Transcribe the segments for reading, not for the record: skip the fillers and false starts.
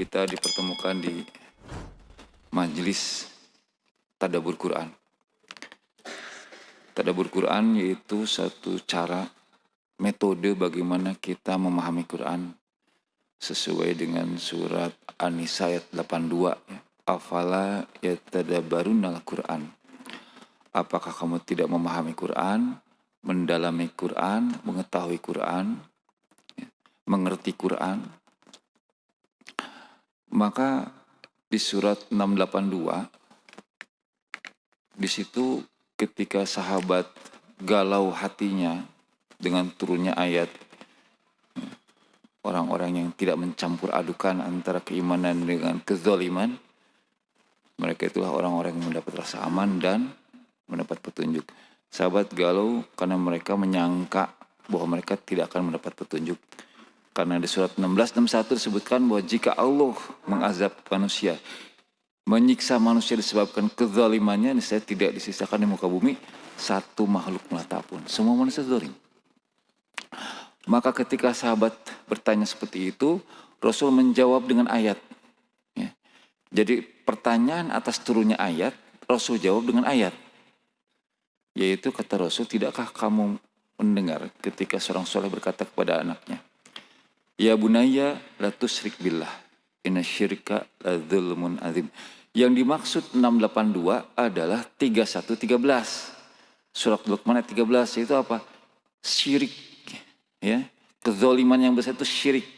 kita dipertemukan di majelis Tadabbur Quran. Tadabbur Quran yaitu satu cara, metode bagaimana kita memahami Quran sesuai dengan surat An-Nisa ayat 82. Afala yatadabbarunal Quran. Apakah kamu tidak memahami Quran, mendalami Quran, mengetahui Quran, mengerti Quran? Maka di surat 682, di situ ketika sahabat galau hatinya dengan turunnya ayat, orang-orang yang tidak mencampur adukan antara keimanan dengan kezaliman, mereka itulah orang-orang yang mendapat rasa aman dan mendapat petunjuk. Sahabat galau karena mereka menyangka bahwa mereka tidak akan mendapat petunjuk. Karena di surat 1661 disebutkan bahwa jika Allah mengazab manusia, menyiksa manusia disebabkan kezalimannya, saya tidak disisakan di muka bumi satu makhluk melata pun. Semua manusia zalim. Maka ketika sahabat bertanya seperti itu, Rasul menjawab dengan ayat. Ya. Jadi pertanyaan atas turunnya ayat, Rasul jawab dengan ayat. Yaitu kata Rasul, tidakkah kamu mendengar ketika seorang soleh berkata kepada anaknya, ya bunayya la tusyrik billah, inna syirka la dzulmun azim. Yang dimaksud 682 adalah 31-13. Surat Luqman ayat 13 itu apa? Syirik. Ya, kezaliman yang besar itu syirik.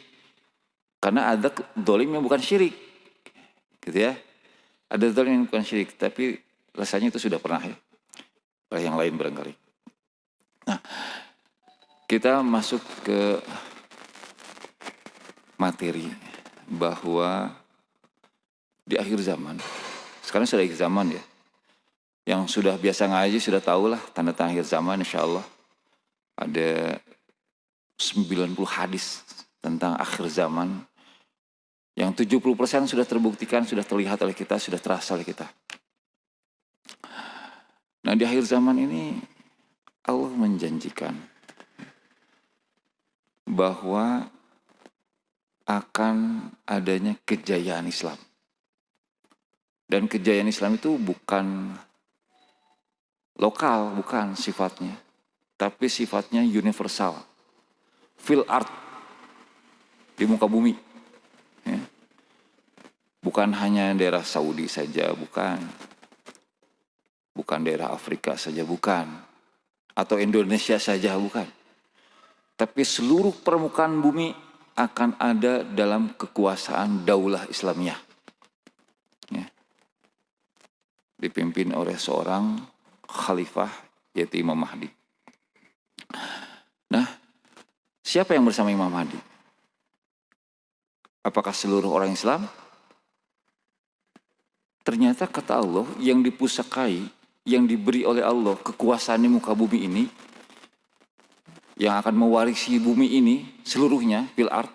Karena ada zalim yang bukan syirik. Gitu ya. Ada zalim yang bukan syirik, tapi rasanya itu sudah pernah ya. Oleh yang lain barangkali. Nah, kita masuk ke materi bahwa di akhir zaman, sekarang sudah akhir zaman ya, yang sudah biasa ngaji sudah tahulah tanda-tanda akhir zaman, insya Allah ada 90 hadis tentang akhir zaman, yang 70% sudah terbuktikan, sudah terlihat oleh kita, sudah terasa oleh kita. Nah, di akhir zaman ini Allah menjanjikan bahwa akan adanya kejayaan Islam. Dan kejayaan Islam itu bukan lokal, bukan sifatnya, tapi sifatnya universal. Fil art, di muka bumi. Ya. Bukan hanya daerah Saudi saja, bukan. Bukan daerah Afrika saja, bukan. Atau Indonesia saja, bukan. Tapi seluruh permukaan bumi akan ada dalam kekuasaan daulah Islamiyah. Ya. Dipimpin oleh seorang khalifah, yaitu Imam Mahdi. Nah, siapa yang bersama Imam Mahdi? Apakah seluruh orang Islam? Ternyata kata Allah, yang dipusakai, yang diberi oleh Allah kekuasaan di muka bumi ini, yang akan mewarisi bumi ini seluruhnya, fil ard,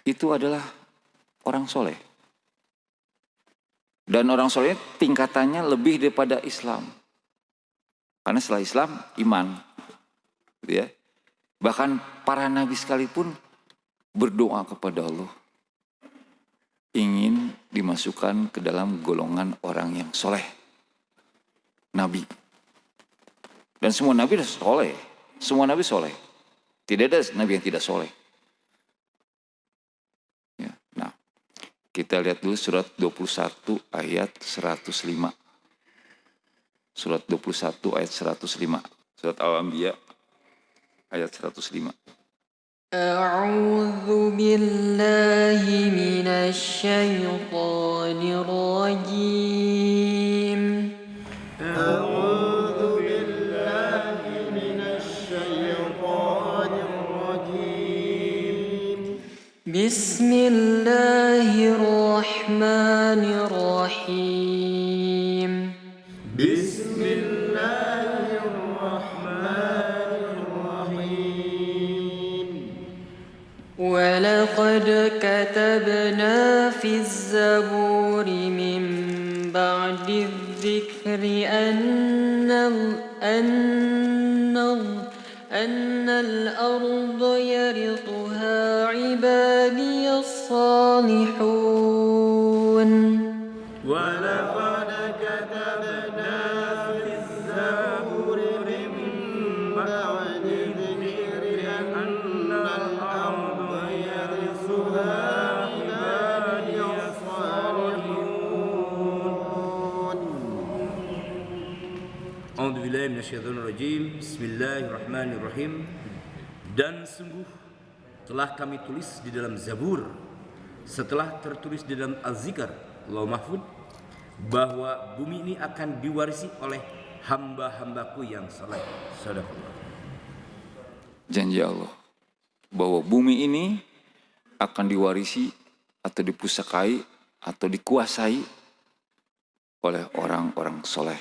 itu adalah orang soleh. Dan orang soleh tingkatannya lebih daripada Islam. Karena setelah Islam, iman. Gitu ya. Bahkan para nabi sekalipun berdoa kepada Allah, ingin dimasukkan ke dalam golongan orang yang soleh. Nabi. Dan semua nabi adalah soleh. Semua nabi soleh. Tidak ada nabi yang tidak soleh. Ya, nah, kita lihat dulu surat 21 ayat 105. Surat 21 ayat 105. Surat Al-Anbiya ayat 105. A'udzu billahi minasy syaithanir rajim. A'udzu billahi minasy syaithanir rajim. Bismillahirrahmanirrahim. ولقد كتبنا في الزبور من بعد الذكر أن الأرض يرثها عبادي الصالحون الصالحون ولقد كتبنا في الزبور من بعد الذكر أن الأرض يرثها عبادي الصالحون. A'udzu billahi minasyaitonir rajim. Bismillahirrahmanirrahim. Dan sungguh telah kami tulis di dalam Zabur setelah tertulis di dalam Az-Zikr Lauh Mahfud bahwa bumi ini akan diwarisi oleh hamba-hambaku yang saleh. Sadaqallah. Janji Allah bahwa bumi ini akan diwarisi atau dipusakai atau dikuasai oleh orang-orang soleh.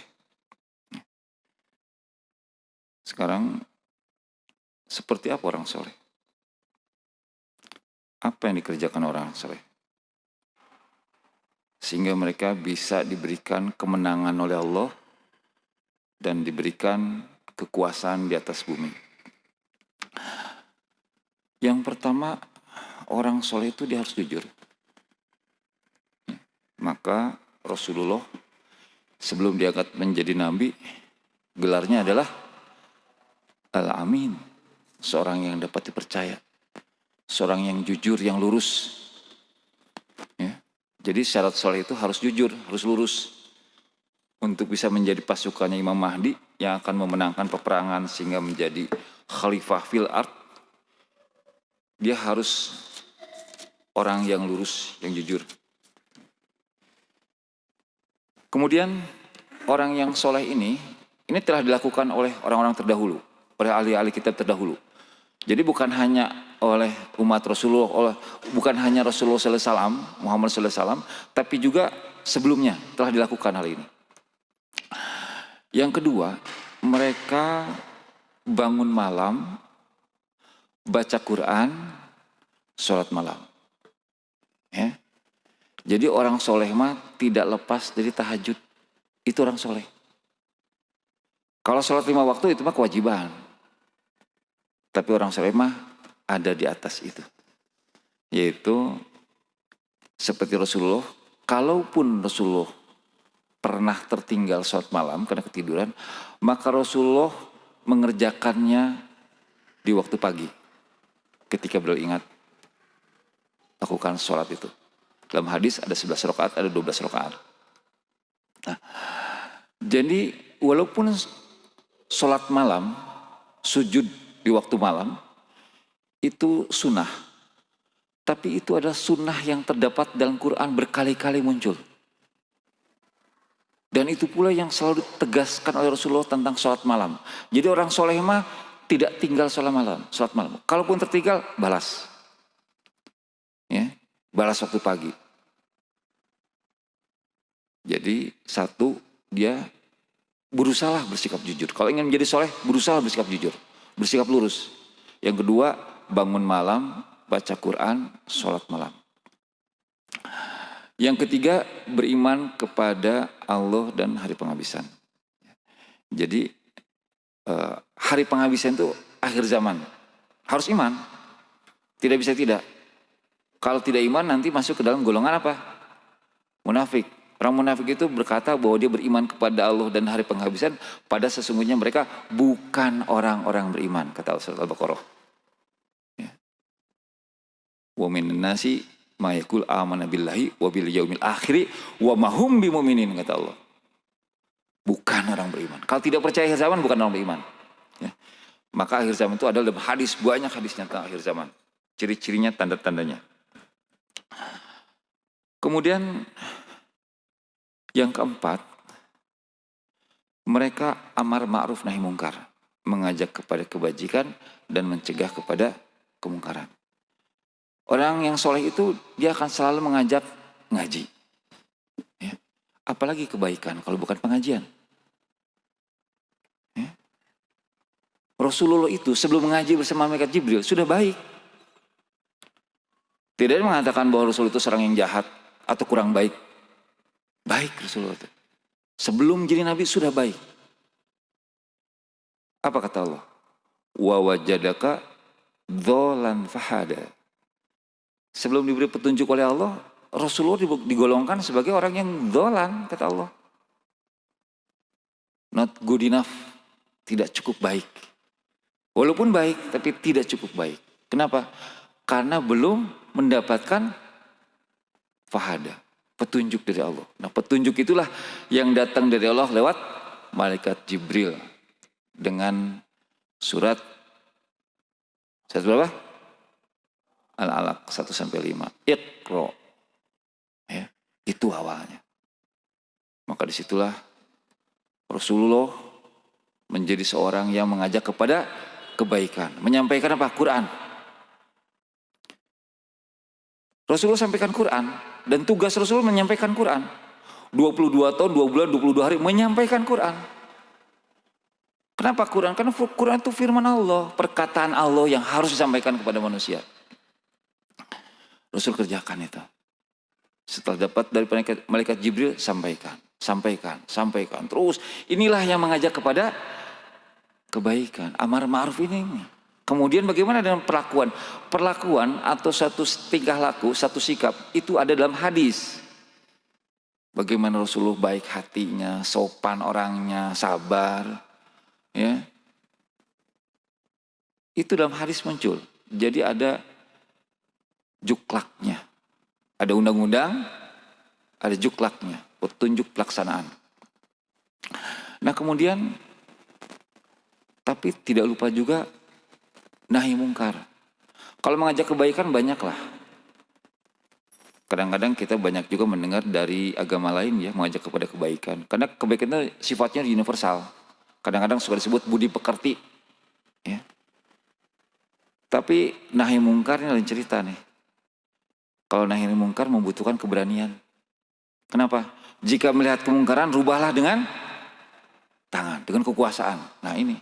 Sekarang seperti apa orang soleh? Apa yang dikerjakan orang soleh? Sehingga mereka bisa diberikan kemenangan oleh Allah dan diberikan kekuasaan di atas bumi. Yang pertama, orang soleh itu dia harus jujur. Maka Rasulullah sebelum diangkat menjadi nabi, gelarnya adalah Al-Amin, seorang yang dapat dipercaya, seorang yang jujur, yang lurus. Ya. Jadi syarat soleh itu harus jujur, harus lurus. Untuk bisa menjadi pasukannya Imam Mahdi yang akan memenangkan peperangan sehingga menjadi khalifah fil ard, dia harus orang yang lurus, yang jujur. Kemudian orang yang soleh ini telah dilakukan oleh orang-orang terdahulu, oleh ahli-ahli kitab terdahulu. Jadi bukan hanya oleh umat Rasulullah, bukan hanya Rasulullah SAW, Muhammad SAW, tapi juga sebelumnya telah dilakukan hal ini. Yang kedua, mereka bangun malam, baca Quran, sholat malam. Ya. Jadi orang soleh mah tidak lepas dari tahajud. Itu orang soleh. Kalau sholat 5 waktu itu mah kewajiban. Tapi orang soleh mah ada di atas itu. Yaitu seperti Rasulullah, kalaupun Rasulullah pernah tertinggal sholat malam karena ketiduran, maka Rasulullah mengerjakannya di waktu pagi. Ketika beliau ingat, lakukan sholat itu. Dalam hadis ada 11 rakaat, ada 12 rakaat. Nah, jadi walaupun sholat malam, sujud di waktu malam, itu sunnah. Tapi itu adalah sunnah yang terdapat dalam Quran berkali-kali muncul. Dan itu pula yang selalu ditegaskan oleh Rasulullah tentang sholat malam. Jadi orang soleh mah tidak tinggal sholat malam. Kalaupun tertinggal, balas. Ya, balas waktu pagi. Jadi satu, dia berusaha bersikap jujur. Kalau ingin menjadi soleh, berusaha bersikap jujur. Bersikap lurus. Yang kedua, bangun malam, baca Quran, sholat malam. Yang ketiga, beriman kepada Allah dan hari penghabisan. Jadi hari penghabisan itu akhir zaman. Harus iman. Tidak bisa tidak. Kalau tidak iman nanti masuk ke dalam golongan apa? Munafik. Orang munafik itu berkata bahwa dia beriman kepada Allah dan hari penghabisan, pada sesungguhnya mereka bukan orang-orang beriman, kata Surat Al-Baqarah. Ya. Wa minan nasi ma yaqul amanna billahi wa bil yaumil akhir wa ma hum bimumin, kata Allah. Bukan orang beriman. Kalau tidak percaya akhir zaman, bukan orang beriman. Ya. Maka akhir zaman itu adalah dalam hadis, banyak hadisnya tentang akhir zaman. Ciri-cirinya, tanda-tandanya. Kemudian yang keempat, mereka amar ma'ruf nahi mungkar, mengajak kepada kebajikan dan mencegah kepada kemungkaran. Orang yang soleh itu dia akan selalu mengajak ngaji. Ya. Apalagi kebaikan kalau bukan pengajian. Ya. Rasulullah itu sebelum mengaji bersama malaikat Jibril sudah baik. Tidak mengatakan bahwa Rasul itu seorang yang jahat atau kurang baik. Baik Rasulullah itu. Sebelum jadi Nabi sudah baik. Apa kata Allah? Wa wajadaka dholan fahada. Sebelum diberi petunjuk oleh Allah, Rasulullah digolongkan sebagai orang yang dolan, kata Allah. Not good enough, tidak cukup baik. Walaupun baik, tapi tidak cukup baik. Kenapa? Karena belum mendapatkan fahada, petunjuk dari Allah. Nah, petunjuk itulah yang datang dari Allah lewat malaikat Jibril dengan surat berapa? Al-Alaq 1-5. Iqra. Ya, itu awalnya. Maka disitulah Rasulullah menjadi seorang yang mengajak kepada kebaikan. Menyampaikan apa? Quran. Rasulullah sampaikan Quran. Dan tugas Rasulullah menyampaikan Quran. 22 tahun, 2 bulan, 22 hari menyampaikan Quran. Kenapa Quran? Karena Quran itu firman Allah. Perkataan Allah yang harus disampaikan kepada manusia. Rasul kerjakan itu. Setelah dapat dari malaikat Jibril, sampaikan. Terus inilah yang mengajak kepada kebaikan. Amar ma'ruf ini. Kemudian bagaimana dengan perlakuan? Perlakuan atau satu tingkah laku, satu sikap itu ada dalam hadis. Bagaimana Rasulullah baik hatinya, sopan orangnya, sabar. Ya. Itu dalam hadis muncul. Jadi ada juklaknya. Ada undang-undang, ada juklaknya, petunjuk pelaksanaan. Nah kemudian, tapi tidak lupa juga nahi mungkar. Kalau mengajak kebaikan banyaklah. Kadang-kadang kita banyak juga mendengar dari agama lain ya, mengajak kepada kebaikan. Karena kebaikan itu sifatnya universal. Kadang-kadang suka disebut budi pekerti. Ya. Tapi nahi mungkar ini lain cerita nih. Kalau nahi mungkar membutuhkan keberanian. Kenapa? Jika melihat kemungkaran, rubahlah dengan tangan, dengan kekuasaan. Nah ini.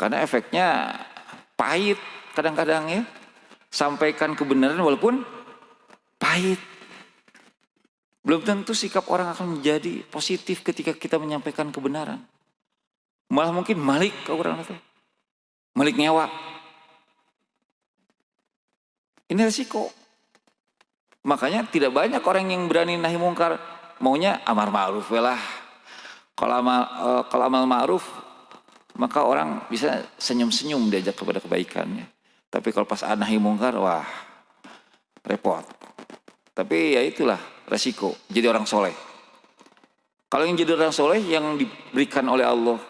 Karena efeknya pahit kadang-kadang ya. Sampaikan kebenaran walaupun pahit. Belum tentu sikap orang akan menjadi positif ketika kita menyampaikan kebenaran. Malah mungkin malik kalau orang itu. Malik nyawa. Ini resiko. Makanya tidak banyak orang yang berani nahi mungkar. Maunya amar ma'ruf lah. Kalau amal ma'ruf, maka orang bisa senyum-senyum diajak kepada kebaikannya. Tapi kalau pas nahi mungkar, wah repot. Tapi ya itulah resiko. Jadi orang soleh. Kalau yang jadi orang soleh yang diberikan oleh Allah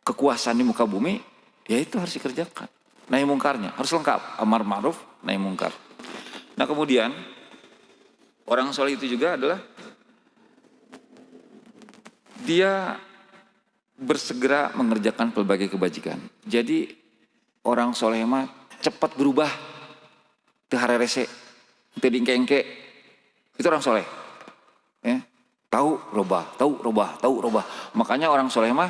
kekuasaan di muka bumi, ya itu harus dikerjakan. Nahi mungkarnya harus lengkap, amar ma'ruf, nahi mungkar. Nah kemudian orang soleh itu juga adalah dia bersegera mengerjakan pelbagai kebajikan. Jadi orang soleh mah cepat berubah, teu harerese, teu dingkengke. Itu orang soleh. Ya. Tahu robah. Makanya orang soleh mah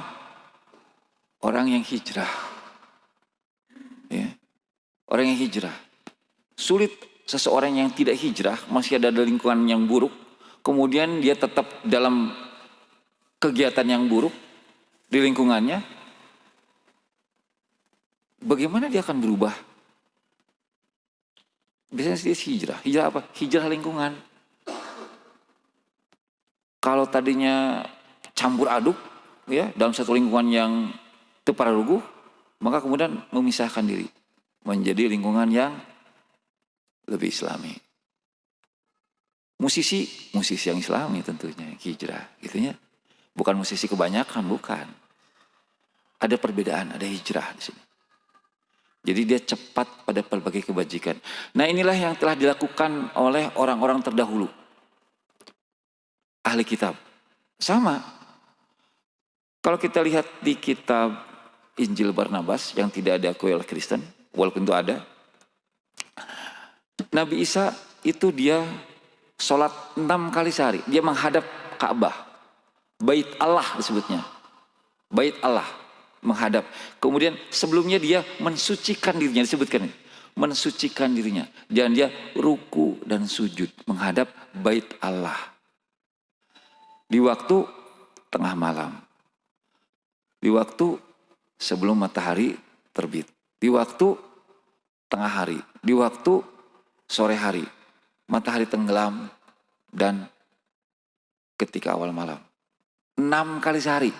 orang yang hijrah. Ya. Orang yang hijrah. Sulit seseorang yang tidak hijrah, masih ada lingkungan yang buruk, kemudian dia tetap dalam kegiatan yang buruk di lingkungannya, bagaimana dia akan berubah? Biasanya dia hijrah. Hijrah apa? Hijrah lingkungan. Kalau tadinya campur aduk ya dalam satu lingkungan yang tepararuguh, maka kemudian memisahkan diri menjadi lingkungan yang lebih islami. Musisi yang islami tentunya hijrah gitunya. Bukan musisi kebanyakan, bukan. Ada perbedaan, ada hijrah di sini. Jadi dia cepat pada berbagai kebajikan. Nah inilah yang telah dilakukan oleh orang-orang terdahulu. Ahli kitab. Sama. Kalau kita lihat di kitab Injil Barnabas yang tidak diakui oleh Kristen, walaupun itu ada. Nabi Isa itu dia sholat 6 kali sehari. Dia menghadap Ka'bah. Bait Allah disebutnya. Bait Allah menghadap. Kemudian sebelumnya dia mensucikan dirinya, disebutkan. Mensucikan dirinya. Dan dia ruku dan sujud menghadap bait Allah. Di waktu tengah malam. Di waktu sebelum matahari terbit. Di waktu tengah hari. di waktu sore hari, matahari tenggelam, dan ketika awal malam. 6 kali sehari.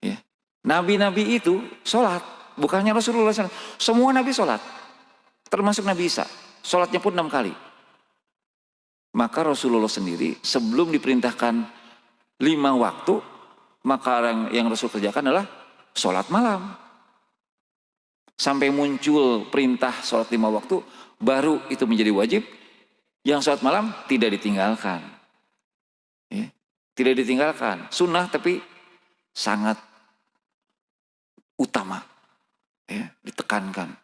Ya. Nabi-nabi itu sholat, bukannya Rasulullah SAW. Semua nabi sholat, termasuk Nabi Isa. Sholatnya pun 6 kali. Maka Rasulullah sendiri sebelum diperintahkan 5 waktu, maka yang Rasul kerjakan adalah sholat malam. Sampai muncul perintah sholat 5 waktu, baru itu menjadi wajib. Yang sholat malam tidak ditinggalkan. Ya, tidak ditinggalkan. Sunnah tapi sangat utama. Ya, ditekankan.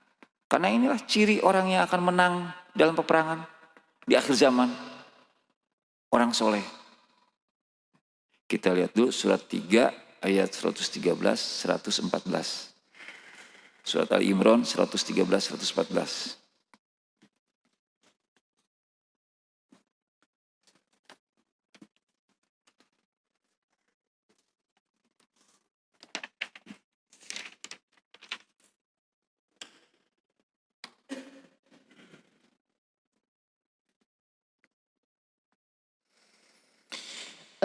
Karena inilah ciri orang yang akan menang dalam peperangan di akhir zaman. Orang soleh. Kita lihat dulu surat 3 ayat 113-114. Surat Al-Imran 113-114.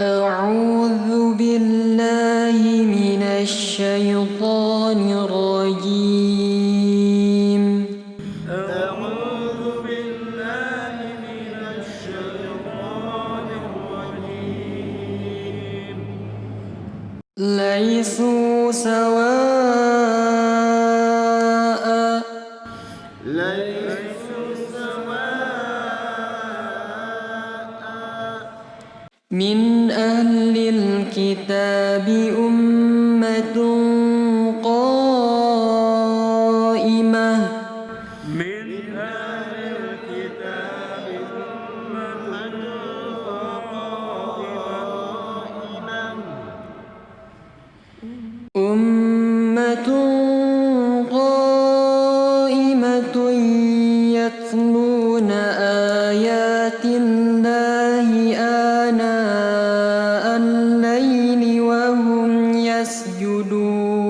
أعوذ بالله من الشيطان الرجيم ليسوا سواء من أهل الكتاب أمة قائمة أمة قائمة يتلون آيات الله آناء الليل وهم يسجدون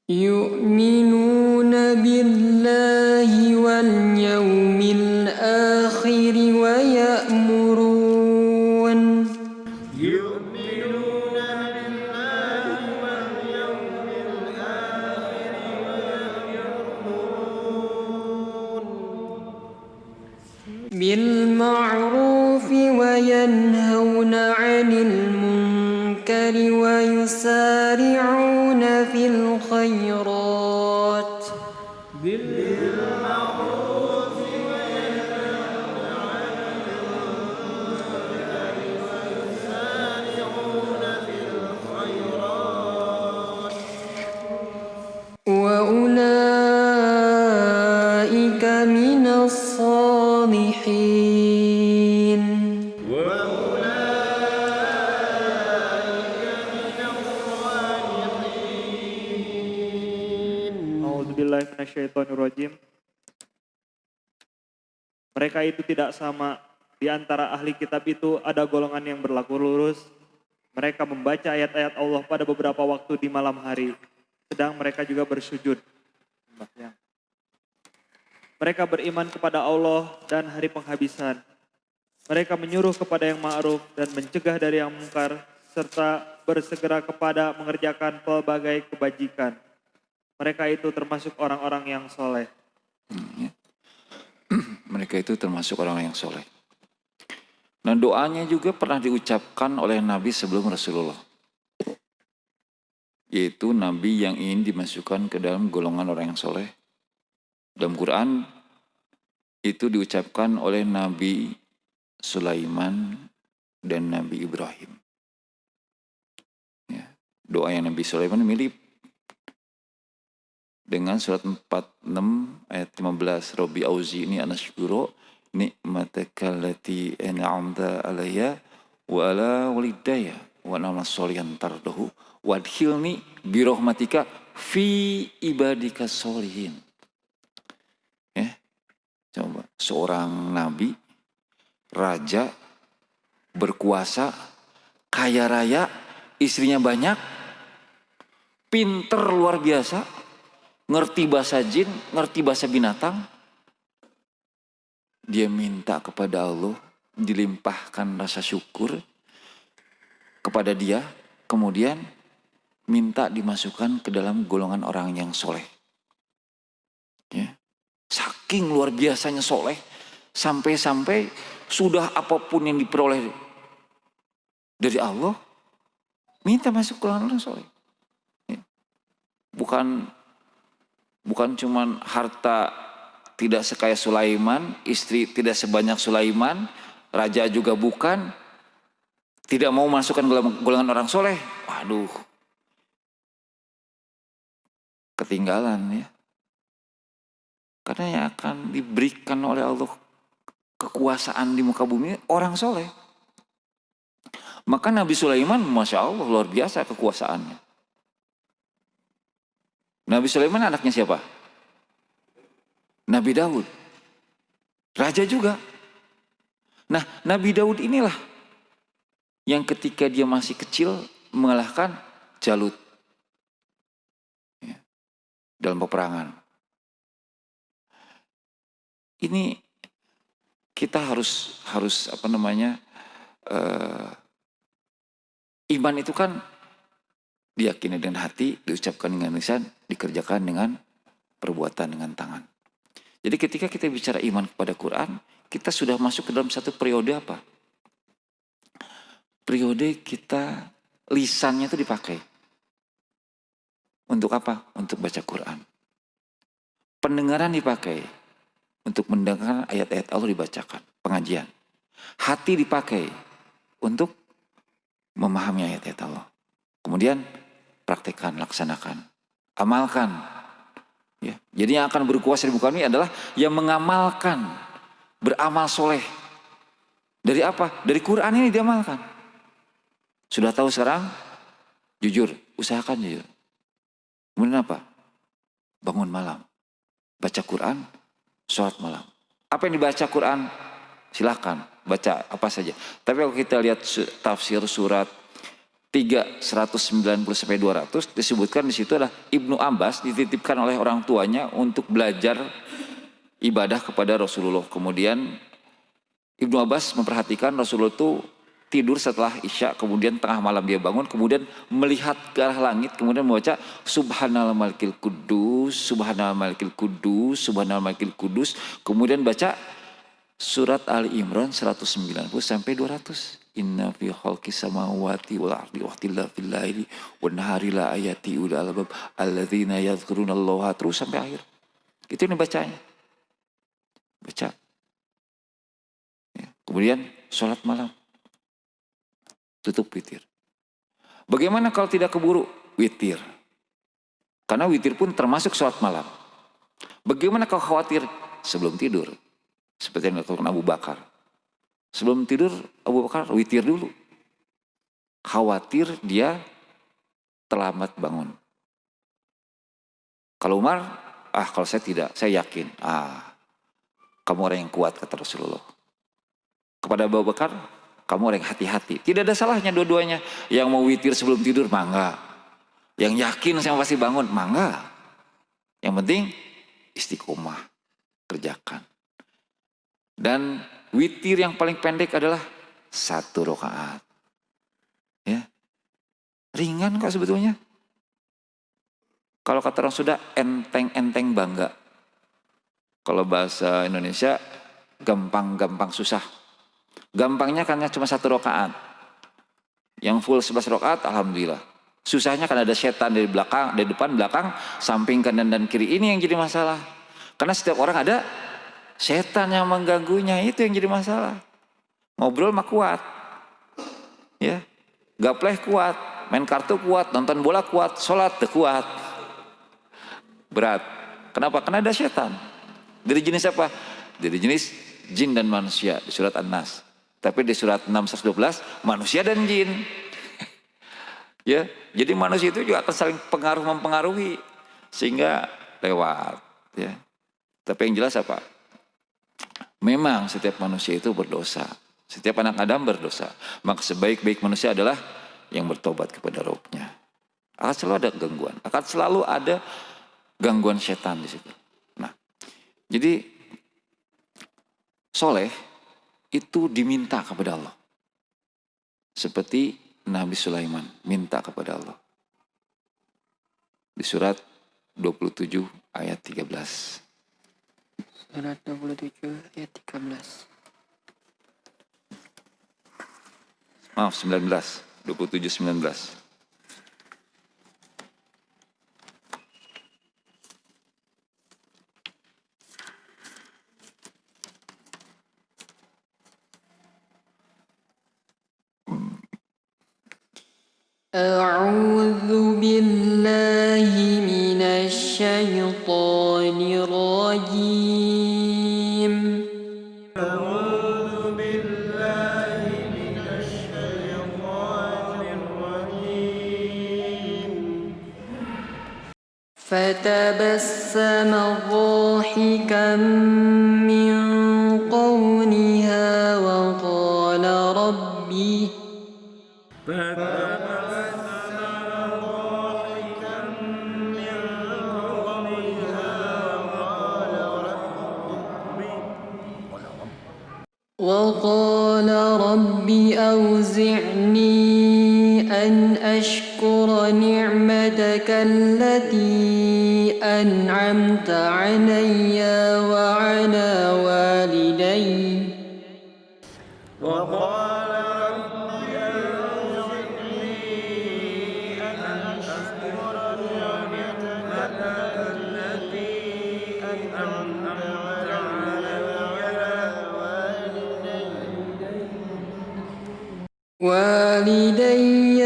يؤمنون بالله واليوم الآخر ويأمرون بالمعروف وينهون عن المنكر ويسارعون في الخيرات وأولئك من الصالحين A'udzubillahi minasyaitonirrajim. Mereka itu tidak sama. Di antara ahli kitab itu ada golongan yang berlaku lurus. Mereka membaca ayat-ayat Allah pada beberapa waktu di malam hari. Sedang mereka juga bersujud. Mereka beriman kepada Allah dan hari penghabisan. Mereka menyuruh kepada yang ma'ruf dan mencegah dari yang mungkar, serta bersegera kepada mengerjakan pelbagai kebajikan. Mereka itu termasuk orang-orang yang soleh. Mereka itu termasuk orang yang soleh. Nah, doanya juga pernah diucapkan oleh Nabi sebelum Rasulullah. Yaitu Nabi yang ingin dimasukkan ke dalam golongan orang yang soleh. Dalam Quran itu diucapkan oleh Nabi Sulaiman dan Nabi Ibrahim. Ya, doa yang Nabi Sulaiman mirip dengan surat 46 ayat 15. Rabbi auzi'ni an ashkura ni'mataka allati an'amta alayya wa ala walidayya wa na'mal sholihan tardahu wadkhilni birahmatika fi ibadika sholihin. Ya. Coba seorang nabi, raja, berkuasa, kaya raya, istrinya banyak, pinter luar biasa, ngerti bahasa jin, ngerti bahasa binatang. Dia minta kepada Allah, dilimpahkan rasa syukur kepada dia, kemudian minta dimasukkan ke dalam golongan orang yang soleh. Ya. Saking luar biasanya soleh, sampai-sampai sudah apapun yang diperoleh dari Allah, minta masuk ke golongan orang soleh. Ya. Bukan cuman harta tidak sekaya Sulaiman, istri tidak sebanyak Sulaiman, raja juga bukan, tidak mau masukkan golongan orang soleh. Waduh, ketinggalan ya. Karena yang akan diberikan oleh Allah kekuasaan di muka bumi orang soleh. Maka Nabi Sulaiman, Masya Allah, luar biasa kekuasaannya. Nabi Sulaiman anaknya siapa? Nabi Daud. Raja juga. Nah, Nabi Daud inilah yang ketika dia masih kecil mengalahkan Jalut ya, dalam peperangan. Ini kita harus iman itu kan diyakini dengan hati, diucapkan dengan lisan, dikerjakan dengan perbuatan dengan tangan. Jadi ketika kita bicara iman kepada Quran, kita sudah masuk ke dalam satu periode apa? Periode kita lisannya itu dipakai. Untuk apa? Untuk baca Quran. Pendengaran dipakai. Untuk mendengar ayat-ayat Allah dibacakan. Pengajian. Hati dipakai. Untuk memahami ayat-ayat Allah. Kemudian praktekkan, laksanakan. Amalkan. Ya. Jadi yang akan berkuasa di muka ini adalah yang mengamalkan. Beramal soleh. Dari apa? Dari Quran ini diamalkan. Sudah tahu sekarang? Jujur. Usahakan jujur. Kemudian apa? Bangun malam. Baca Quran. Sholat malam. Apa yang dibaca Quran? Silakan. Baca apa saja. Tapi kalau kita lihat tafsir surat 3, 190-200 disebutkan di situ adalah Ibnu Abbas dititipkan oleh orang tuanya untuk belajar ibadah kepada Rasulullah. Kemudian Ibnu Abbas memperhatikan Rasulullah itu tidur setelah Isya, kemudian tengah malam dia bangun, kemudian melihat ke arah langit, kemudian membaca Subhanallah malikil kudus, Subhanallah malikil kudus, Subhanallah malikil kudus, kemudian baca surat Ali Imran 190 sampai 200. Inna fi khalqis samawati wal ardi wa ikhtilafil fil laili wan nahari la ayati ulil albab alladzina yadhkurunallaha terus sampai akhir. Itu yang dibacanya. Baca. Ya. Kemudian sholat malam. Tutup witir. Bagaimana kalau tidak keburu? Witir. Karena witir pun termasuk sholat malam. Bagaimana kalau khawatir? Sebelum tidur. Seperti yang dilakukan Abu Bakar. Sebelum tidur Abu Bakar witir dulu. Khawatir dia terlambat bangun. Kalau Umar, kalau saya tidak, saya yakin. Kamu orang yang kuat kata Rasulullah. Kepada Abu Bakar, kamu orang yang hati-hati. Tidak ada salahnya dua-duanya. Yang mau witir sebelum tidur, mangga. Yang yakin saya pasti bangun, mangga. Yang penting istiqomah, kerjakan. Dan witir yang paling pendek adalah 1 rakaat. Ya. Ringan kok sebetulnya. Kalau kata orang Sunda, enteng-enteng bangga. Kalau bahasa Indonesia, gampang-gampang susah. Gampangnya karena cuma 1 rakaat. Yang full 11 rakaat, alhamdulillah. Susahnya karena ada setan dari belakang, dari depan, belakang, samping, kanan, dan kiri. Ini yang jadi masalah. Karena setiap orang ada setan yang mengganggunya, itu yang jadi masalah. Ngobrol mah kuat. Ya. Gapleh kuat, main kartu kuat, nonton bola kuat, sholat kuat. Berat. Kenapa? Karena ada setan. Dari jenis apa? Dari jenis jin dan manusia di surat An-Nas. Tapi di surat 612 manusia dan jin. Ya, jadi manusia itu juga akan saling mempengaruhi sehingga lewat. Ya, tapi yang jelas apa? Memang setiap manusia itu berdosa. Setiap anak Adam berdosa. Maka sebaik-baik manusia adalah yang bertobat kepada Rabb-Nya. Akan selalu ada gangguan. Akan selalu ada gangguan setan di situ. Nah, jadi soleh itu diminta kepada Allah. Seperti Nabi Sulaiman minta kepada Allah. Di surat 27 ayat 13. Surat 27 ayat 13. Maaf, 19. 27, 19. أعوذ بالله من الشيطان الرجيم فتبسم ضاحكا من قولها وقال ربي وقال رب أوزعني أن أشكر نعمتك التي أنعمت علي وعلى والدي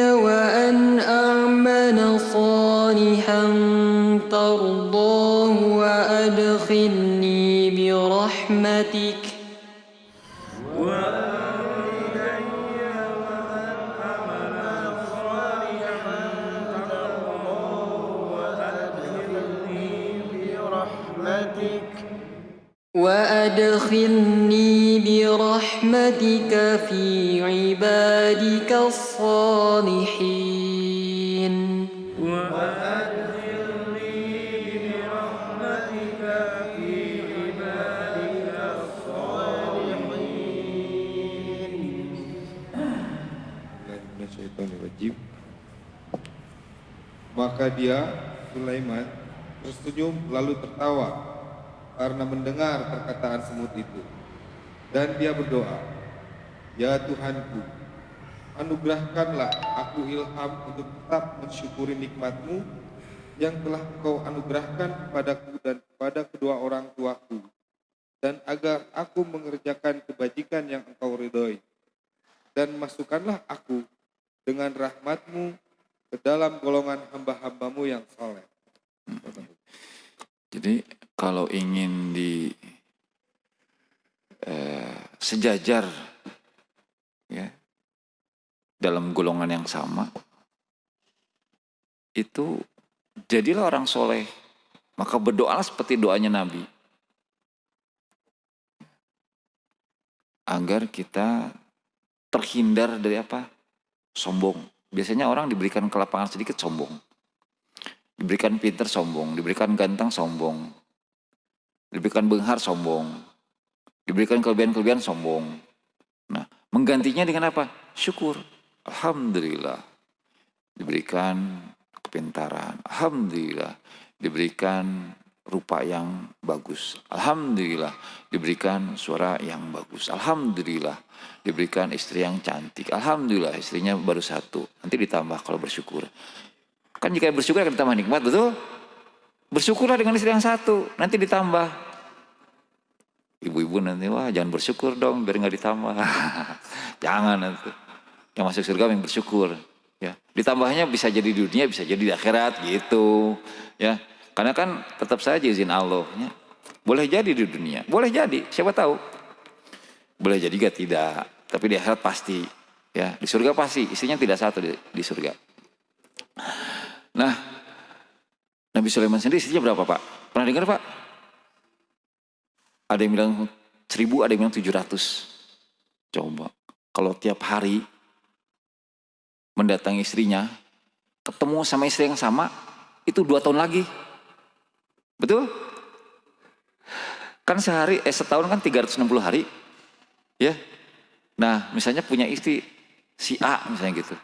وأن أعمل صالحا ترضاه وأدخلني برحمتك في عبادك الصالحين Bismillahirrahmanirrahim. Maka dia, Sulaiman, tersenyum lalu tertawa karena mendengar perkataan semut itu. Dan dia berdoa, "Ya Tuhanku, anugerahkanlah aku ilham untuk tetap mensyukuri nikmat-Mu yang telah Engkau anugerahkan kepadaku dan kepada kedua orang tuaku, dan agar aku mengerjakan kebajikan yang Engkau ridhoi. Dan masukkanlah aku dengan rahmat-Mu ke dalam golongan hamba-hamba-Mu yang saleh." Jadi kalau ingin sejajar ya dalam golongan yang sama, itu jadilah orang soleh, maka berdoalah seperti doanya Nabi agar kita terhindar dari apa? Sombong. Biasanya orang diberikan kelapangan sedikit sombong, diberikan pinter sombong, diberikan ganteng sombong, diberikan benghar sombong, diberikan kelebihan-kelebihan sombong. Nah, menggantinya dengan apa? Syukur. Alhamdulillah. Diberikan kepintaran. Alhamdulillah. Diberikan rupa yang bagus. Alhamdulillah. Diberikan suara yang bagus. Alhamdulillah. Diberikan istri yang cantik. Alhamdulillah, istrinya baru satu. Nanti ditambah kalau bersyukur. Kan jika bersyukur akan ditambah nikmat, betul? Bersyukurlah dengan istri yang satu. Nanti ditambah. Ibu-ibu nanti, wah jangan bersyukur dong biar nggak ditambah. Jangan nanti. Yang masuk surga yang bersyukur. Ya, ditambahnya bisa jadi di dunia, bisa jadi di akhirat gitu. Ya, karena kan tetap saja izin Allah. Ya. Boleh jadi di dunia, boleh jadi, siapa tahu. Boleh jadi juga tidak, tapi di akhirat pasti. Ya, di surga pasti, istrinya tidak satu di surga. Nah, Nabi Sulaiman sendiri istrinya berapa Pak? Pernah dengar Pak? Ada yang bilang 1000, ada yang bilang 700. Coba, kalau tiap hari mendatangi istrinya, ketemu sama istri yang sama, itu 2 tahun lagi. Betul? Kan setahun kan 360 hari. Ya. Nah, misalnya punya istri si A misalnya gitu.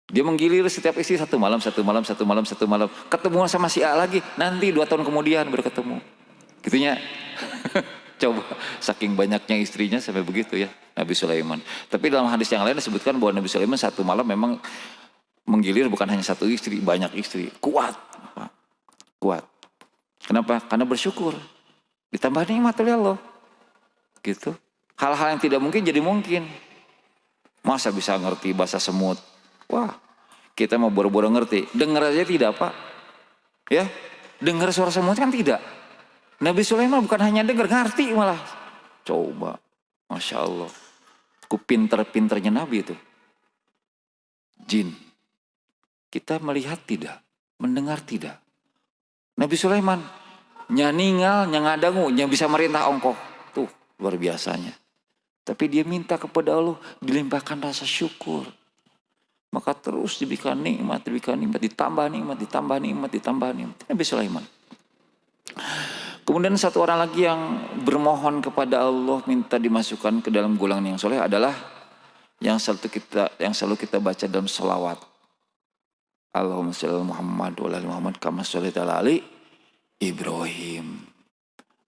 Dia menggilir setiap istri satu malam. Ketemu sama si A lagi, nanti 2 tahun kemudian baru ketemu. Gitunya. Coba, saking banyaknya istrinya sampai begitu ya, Nabi Sulaiman. Tapi dalam hadis yang lain disebutkan bahwa Nabi Sulaiman satu malam memang menggilir bukan hanya satu istri, banyak istri. Kuat. Kuat. Kenapa? Karena bersyukur. Ditambah nikmat oleh Allah. Gitu. Hal-hal yang tidak mungkin jadi mungkin. Masa bisa ngerti bahasa semut? Wah, kita mau boro-boro ngerti. Dengar aja tidak Pak. Ya, dengar suara semut kan tidak. Nabi Sulaiman bukan hanya dengar, ngerti malah. Coba, Masya Allah. Pinter-pinternya Nabi itu. Jin. Kita melihat tidak, mendengar tidak. Nabi Sulaiman, nyaningal, nyangadangu, yang bisa merintah ongkoh. Tuh, luar biasanya. Tapi dia minta kepada Allah, dilimpahkan rasa syukur. Maka terus diberikan nikmat, ditambah nikmat. Nabi Sulaiman. Kemudian satu orang lagi yang bermohon kepada Allah minta dimasukkan ke dalam golongan yang soleh adalah yang selalu kita baca dalam salawat. Allahumma sholli ala Muhammad wa ala ali Muhammad kama shallaita ala ali Ibrahim.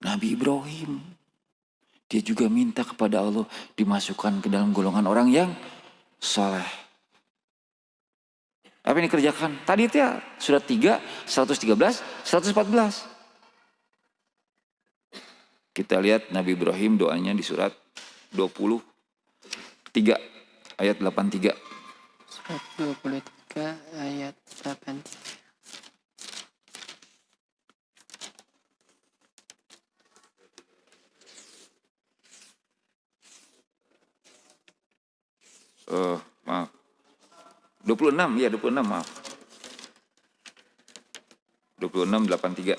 Nabi Ibrahim. Dia juga minta kepada Allah dimasukkan ke dalam golongan orang yang soleh. Apa yang dikerjakan? Tadi itu ya surat 3, 113, 114. Kita lihat Nabi Ibrahim doanya di surat 23 ayat 83. Surat 23 ayat 83. Maaf. 26, ya 26 maaf. 26, 83.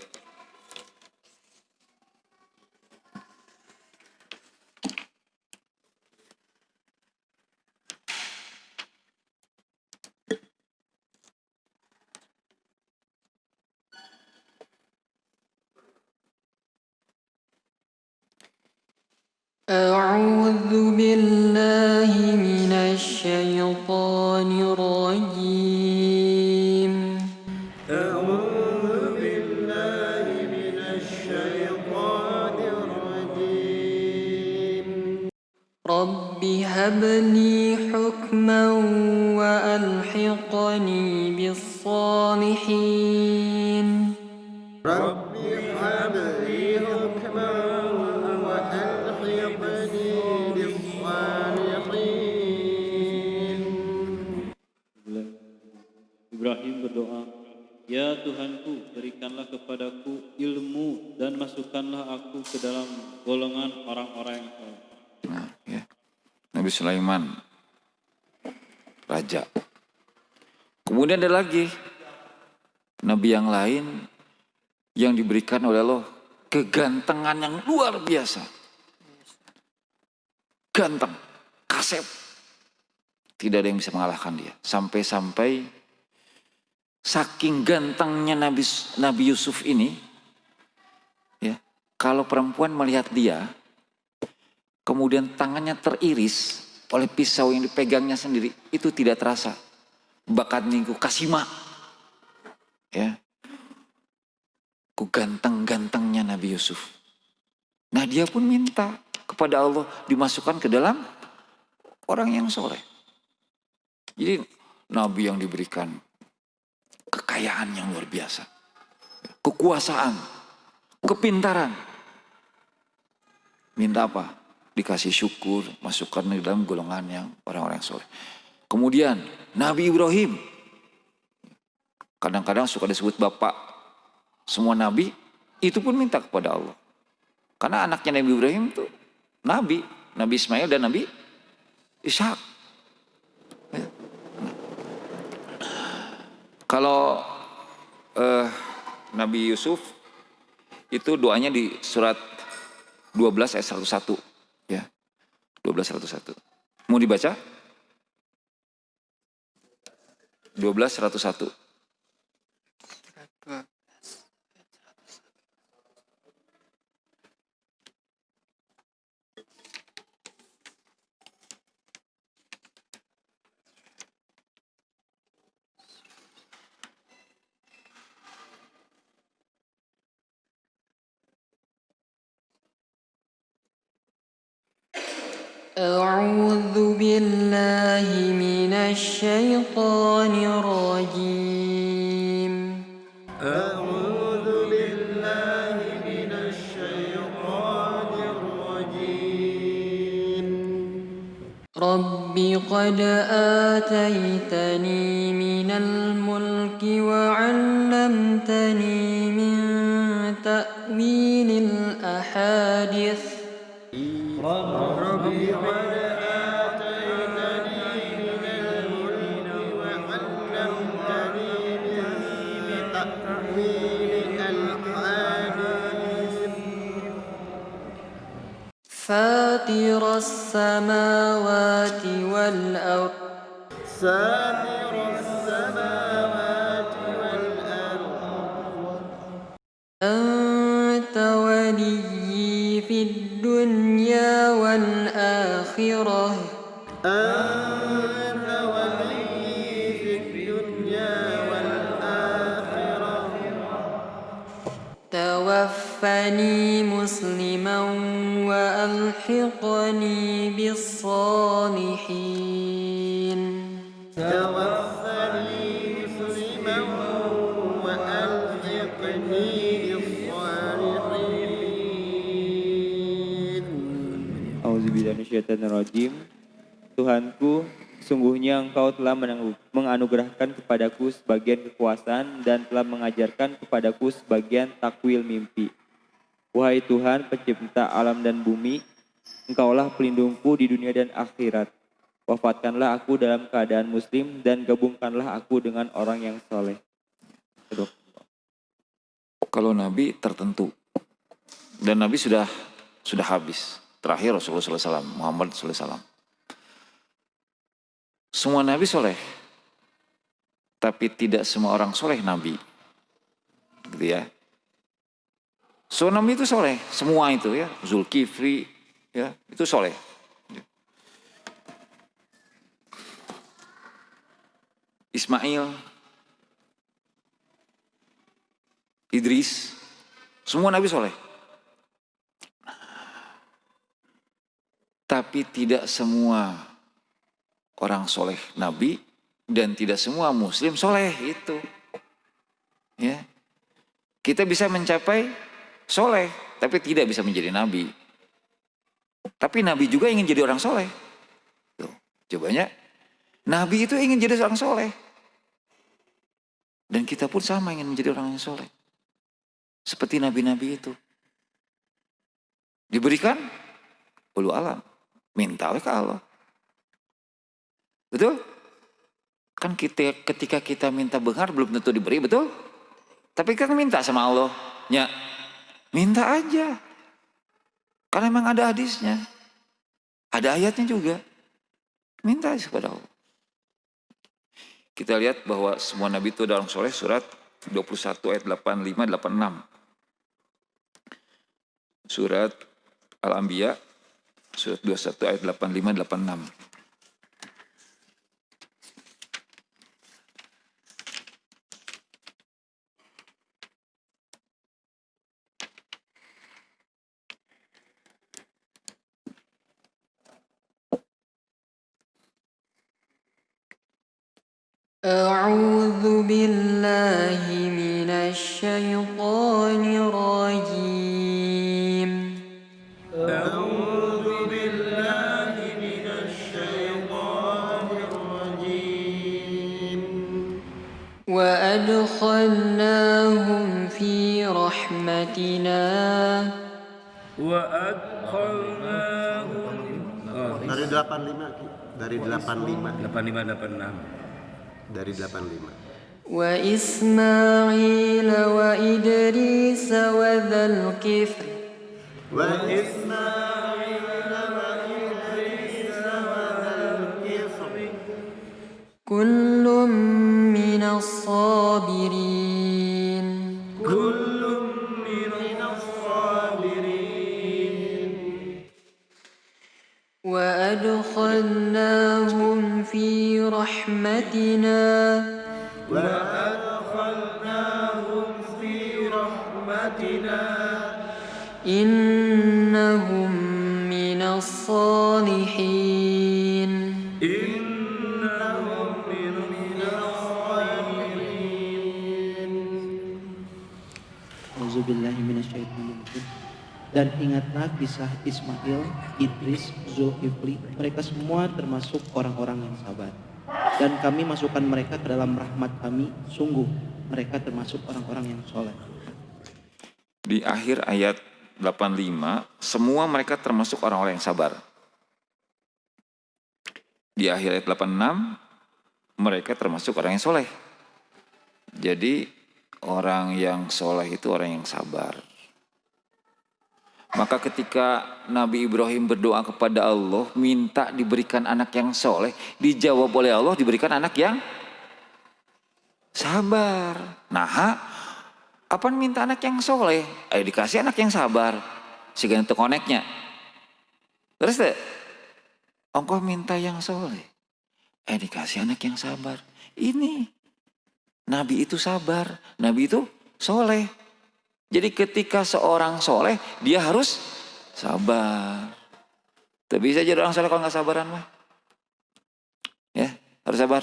أعوذ بالله من الشيطان الرجيم رب هب لي حكما وألحقني بالصالحين Ibrahim berdoa, "Ya Tuhanku, berikanlah kepadaku ilmu dan masukkanlah aku ke dalam golongan orang-orang yang soleh." Nah, ya. Nabi Sulaiman, raja. Kemudian ada lagi Nabi yang lain yang diberikan oleh Allah kegantengan yang luar biasa. Ganteng, kasep. Tidak ada yang bisa mengalahkan dia. Sampai-sampai saking gantengnya Nabi Yusuf ini, ya, kalau perempuan melihat dia, kemudian tangannya teriris oleh pisau yang dipegangnya sendiri, itu tidak terasa. Bakat niku kasima, ya, ku ganteng-gantengnya Nabi Yusuf. Nah dia pun minta kepada Allah dimasukkan ke dalam orang yang soleh. Jadi Nabi yang diberikan kekayaan yang luar biasa, kekuasaan, kepintaran. Minta apa? Dikasih syukur, masukkan ke dalam golongan yang orang-orang soleh. Kemudian Nabi Ibrahim, kadang-kadang suka disebut bapak semua nabi, itu pun minta kepada Allah. Karena anaknya Nabi Ibrahim itu Nabi Ismail dan Nabi Ishak. Kalau Nabi Yusuf itu doanya di surat 12 ayat 101 ya. 12 101. Mau dibaca? 12 101. أعوذ بالله من الشيطان الرجيم رب قد آتيتني من الملك وعلمتني من تأويل الأحاديث فاطر السماوات والأرض أنت ولي في الدنيا والآخرة توفني مسلما وألحقني بالصالحين Auzubillahiminasyaitonirrajim. Tuhanku, sungguhnya Engkau telah menganugerahkan kepadaku sebagian kekuasaan dan telah mengajarkan kepadaku sebagian takwil mimpi. Wahai Tuhan, pencipta alam dan bumi, Engkaulah pelindungku di dunia dan akhirat. Wafatkanlah aku dalam keadaan muslim dan gabungkanlah aku dengan orang yang soleh. Kalau Nabi tertentu dan Nabi sudah habis. Terakhir Rasulullah SAW, Muhammad SAW. Semua Nabi soleh, tapi tidak semua orang soleh Nabi, gitu ya. So Nabi itu soleh, semua itu ya, Zulkifli, ya itu soleh. Ismail, Idris, semua Nabi soleh. Tapi tidak semua orang soleh Nabi dan tidak semua Muslim soleh itu. Ya, kita bisa mencapai soleh, tapi tidak bisa menjadi Nabi. Tapi Nabi juga ingin jadi orang soleh. Tuh, cobanya, Nabi itu ingin jadi orang soleh. Dan kita pun sama ingin menjadi orang yang soleh. Seperti Nabi-Nabi itu. Diberikan ulu alam. Minta oleh ke Allah. Betul? Kan ketika kita minta bengar belum tentu diberi, betul? Tapi kan minta sama Allah. Ya, minta aja. Karena memang ada hadisnya. Ada ayatnya juga. Minta aja kepada Allah. Kita lihat bahwa semua Nabi itu dalam soleh surat 21 ayat 85-86. Surat Al-Anbiya. Surat 21 ayat 85-86. أعوذ بالله من الشيطان الرجيم وأدخلناهم في رحمتنا Dari 85 Ki. Dari 85. 8586. Dari 85. وإسماعيل وإدريس وذا الكفل كل من الصابرين وأدخلناهم في رحمتنا إنهم من الصالحين Auzubillahiminasyaitonirrajim. Dan ingatlah kisah Ismail, Idris, Zulkifli, mereka semua termasuk orang-orang yang sabar. Dan kami masukkan mereka ke dalam rahmat kami, sungguh mereka termasuk orang-orang yang soleh. Di akhir ayat 85, semua mereka termasuk orang-orang yang sabar. Di akhir ayat 86, mereka termasuk orang yang soleh. Jadi orang yang soleh itu orang yang sabar. Maka ketika Nabi Ibrahim berdoa kepada Allah, minta diberikan anak yang soleh, dijawab oleh Allah diberikan anak yang sabar. Nah, apa minta anak yang soleh? Ayo dikasih anak yang sabar. Sehingga itu koneknya. Terus deh, engkau minta yang soleh. Dikasih anak yang sabar. Ini, Nabi itu sabar, Nabi itu soleh. Jadi ketika seorang soleh, dia harus sabar. Tapi bisa jadi orang soleh kalau nggak sabaran mah. Ya, harus sabar.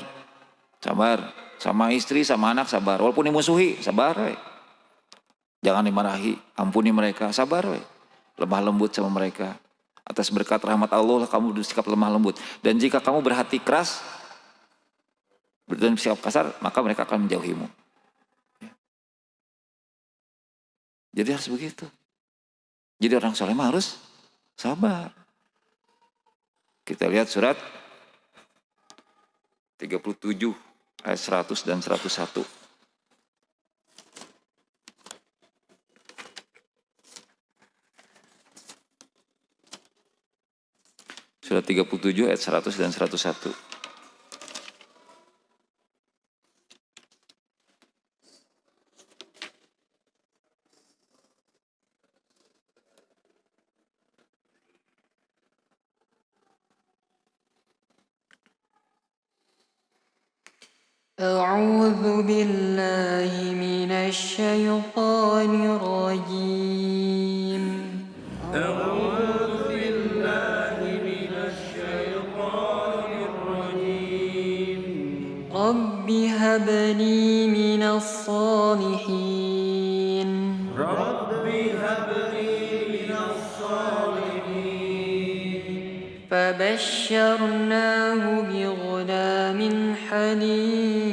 Sabar. Sama istri, sama anak sabar. Walaupun dimusuhi, sabar. We. Jangan dimarahi, ampuni mereka, sabar. We. Lemah lembut sama mereka. Atas berkat rahmat Allah, kamu bersikap lemah lembut. Dan jika kamu berhati keras, dan bersikap kasar, maka mereka akan menjauhimu. Jadi harus begitu. Jadi orang soleh mah harus sabar. Kita lihat surat 37 ayat 100 dan 101. Surat 37 ayat 100 dan 101. أعوذ بالله من الشيطان الرجيم رب هب لي من الصالحين فبشرناه بغلام حليم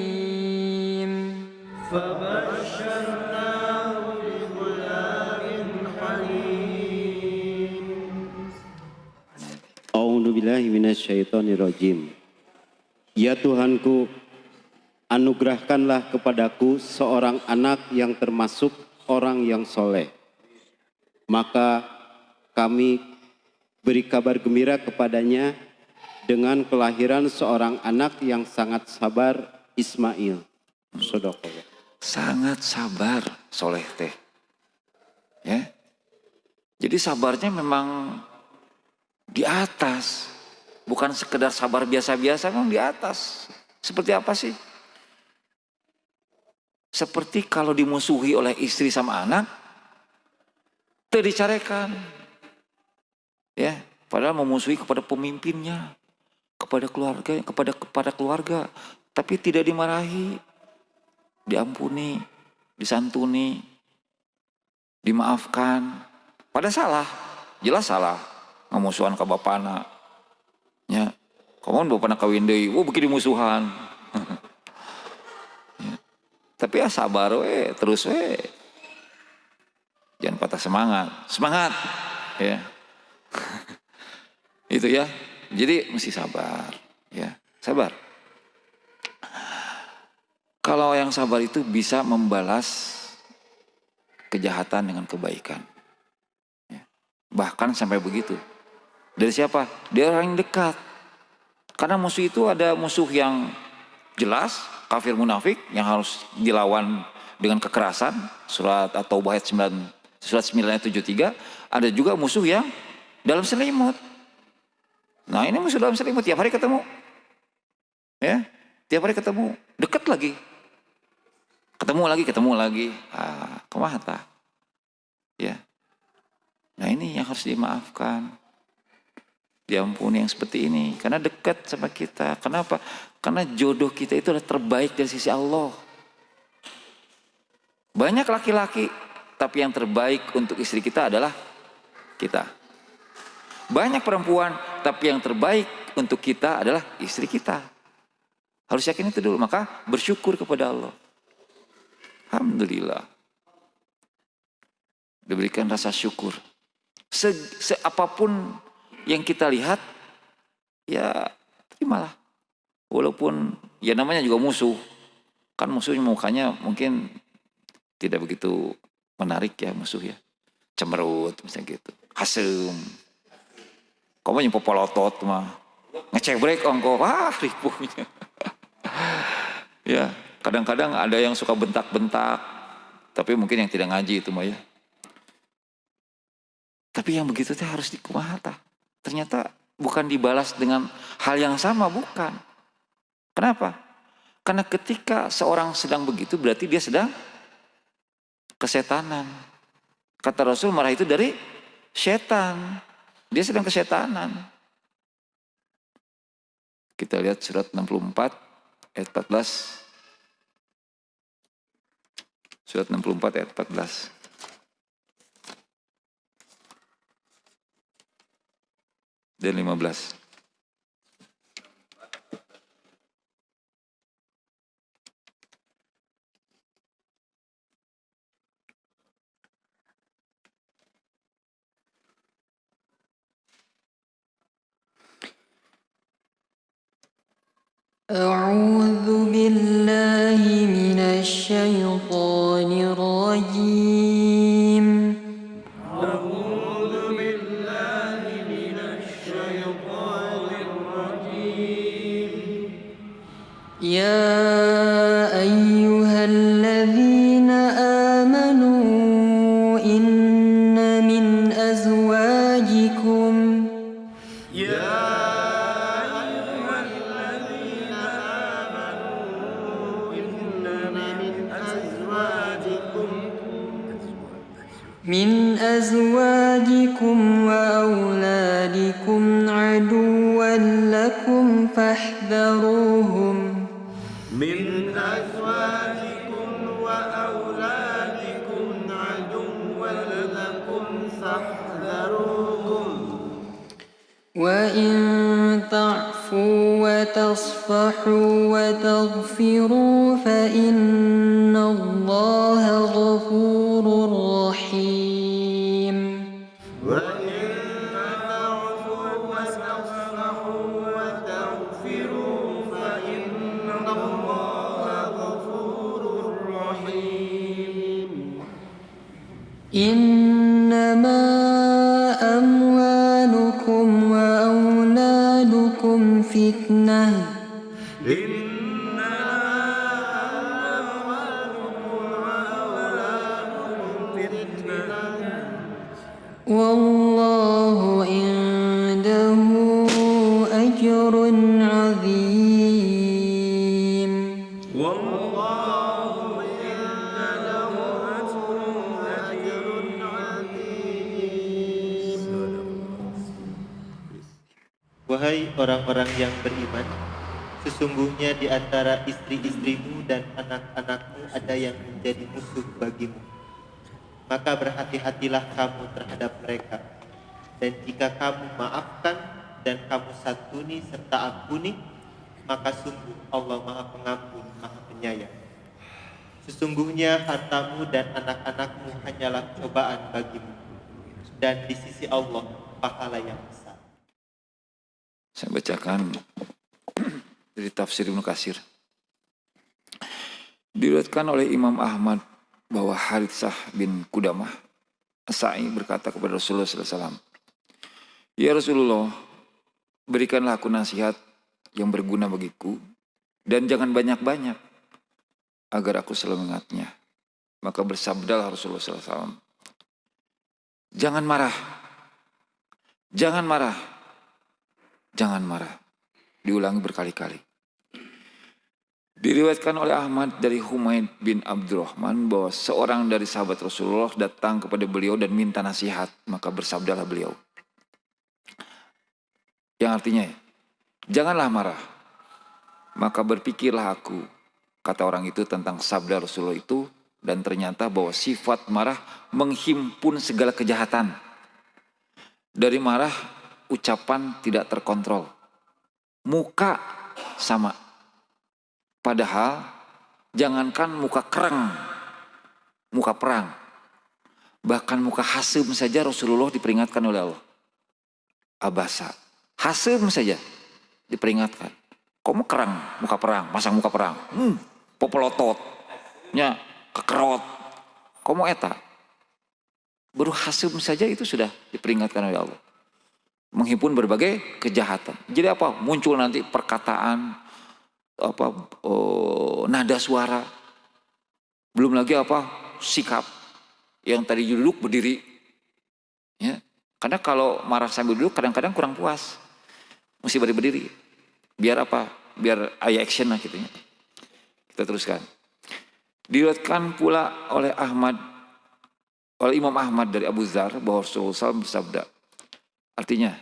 A'udzubillahi minasyaitonirrajim. Ya Tuhanku, anugerahkanlah kepadaku seorang anak yang termasuk orang yang soleh. Maka kami beri kabar gembira kepadanya dengan kelahiran seorang anak yang sangat sabar, Ismail. Shadaqallah. Sangat sabar, soleh teh. Ya. Jadi sabarnya memang di atas. Bukan sekedar sabar biasa-biasa, memang di atas. Seperti apa sih? Seperti kalau dimusuhi oleh istri sama anak, teu dicarekan. Ya, padahal memusuhi kepada pemimpinnya, kepada keluarga, tapi tidak dimarahi, diampuni, disantuni, dimaafkan. Pada salah, jelas salah, memusuhan ke bapana. Ya, kamu bapana kawin deui, bikin musuhan. Ya. Tapi ya sabar we, terus we. Jangan patah semangat. Semangat. Ya. Itu ya. Jadi mesti sabar, ya. Sabar. Kalau yang sabar itu bisa membalas kejahatan dengan kebaikan. Ya. Bahkan sampai begitu. Dari siapa? Dari orang yang dekat. Karena musuh itu ada musuh yang jelas, kafir munafik, yang harus dilawan dengan kekerasan. Surat At-Taubah ayat 9, surat 9 ayat 73. Ada juga musuh yang dalam selimut. Nah ini musuh dalam selimut, tiap hari ketemu. Ya, tiap hari ketemu. Dekat lagi. Ketemu lagi. Kumaha tah? Ya. Nah ini yang harus dimaafkan. Diampuni yang seperti ini. Karena dekat sama kita. Kenapa? Karena jodoh kita itu adalah terbaik dari sisi Allah. Banyak laki-laki, tapi yang terbaik untuk istri kita adalah kita. Banyak perempuan, tapi yang terbaik untuk kita adalah istri kita. Harus yakin itu dulu. Maka bersyukur kepada Allah. Alhamdulillah. Diberikan rasa syukur. Apapun yang kita lihat, ya terimalah. Walaupun ya namanya juga musuh. Kan musuhnya mukanya mungkin tidak begitu menarik ya musuh ya. Cemerut misalnya gitu. Hasem. Kau mah popolotot mah. Ngecebrek ongko. Wah ripuhnya. Ya. Kadang-kadang ada yang suka bentak-bentak, tapi mungkin yang tidak ngaji itu mah ya. Tapi yang begitu teh harus dikumahata. Ternyata bukan dibalas dengan hal yang sama, bukan. Kenapa? Karena ketika seorang sedang begitu berarti dia sedang kesetanan. Kata Rasul marah itu dari setan. Dia sedang kesetanan. Kita lihat surat 64 ayat 14. Surat 64 ayat 14. Dan 15. أعوذ بالله من الشيطان الرجيم يا أيها الذين آمنوا إن من أزواجكم من أزواجكم وأولادكم عدوا لكم فاحذروهم من أزواجكم وأولادكم عدوا لكم فاحذروهم وإن تعفوا وتصفحوا وتغفروا فإن الله غفور رحيم وإن تعفوا وتصفحوا وتغفروا فإن الله غفور رحيم إنما أموالكم وأولادكم فتنة والله عنده أجر عظيم Wahai orang-orang yang beriman, sesungguhnya di antara istri-istrimu dan anak-anakmu ada yang menjadi musuh bagimu. Maka berhati-hatilah kamu terhadap mereka. Dan jika kamu maafkan dan kamu santuni serta ampuni, maka sungguh Allah Maha Pengampun, Maha Penyayang. Sesungguhnya hartamu dan anak-anakmu hanyalah cobaan bagimu, dan di sisi Allah pahala yang besar. Saya bacakan dari tafsir Ibnu Katsir. Diriwayatkan oleh Imam Ahmad bahwa Haritsah bin Qudamah As-Sa'i berkata kepada Rasulullah SAW, "Ya Rasulullah, berikanlah aku nasihat yang berguna bagiku dan jangan banyak-banyak agar aku selalu mengingatnya." Maka bersabdalah Rasulullah SAW, "Jangan marah, jangan marah, jangan marah." Diulangi berkali-kali. Diriwayatkan oleh Ahmad dari Humaid bin Abdurrahman bahwa seorang dari sahabat Rasulullah datang kepada beliau dan minta nasihat. Maka bersabdalah beliau, yang artinya, janganlah marah. Maka berpikirlah aku, kata orang itu, tentang sabda Rasulullah itu, dan ternyata bahwa sifat marah menghimpun segala kejahatan. Dari marah, ucapan tidak terkontrol. Muka sama. Padahal jangankan muka kereng, muka perang, bahkan muka hasem saja Rasulullah diperingatkan oleh Allah. Abasa, hasem saja diperingatkan. Kamu kereng, muka perang, masang muka perang, popelotot, nya kekerot, kamu eta. Baru hasem saja itu sudah diperingatkan oleh Allah. Menghimpun berbagai kejahatan. Jadi apa? Muncul nanti perkataan, nada suara, belum lagi sikap yang tadi duduk berdiri, ya. Karena kalau marah sambil duduk kadang-kadang kurang puas, mesti berdiri. Biar apa? Biar aya action lah gitu ya. Kita teruskan. Diriwayatkan pula oleh Imam Ahmad dari Abu Dzar bahwa Rasulullah SAW bersabda, artinya,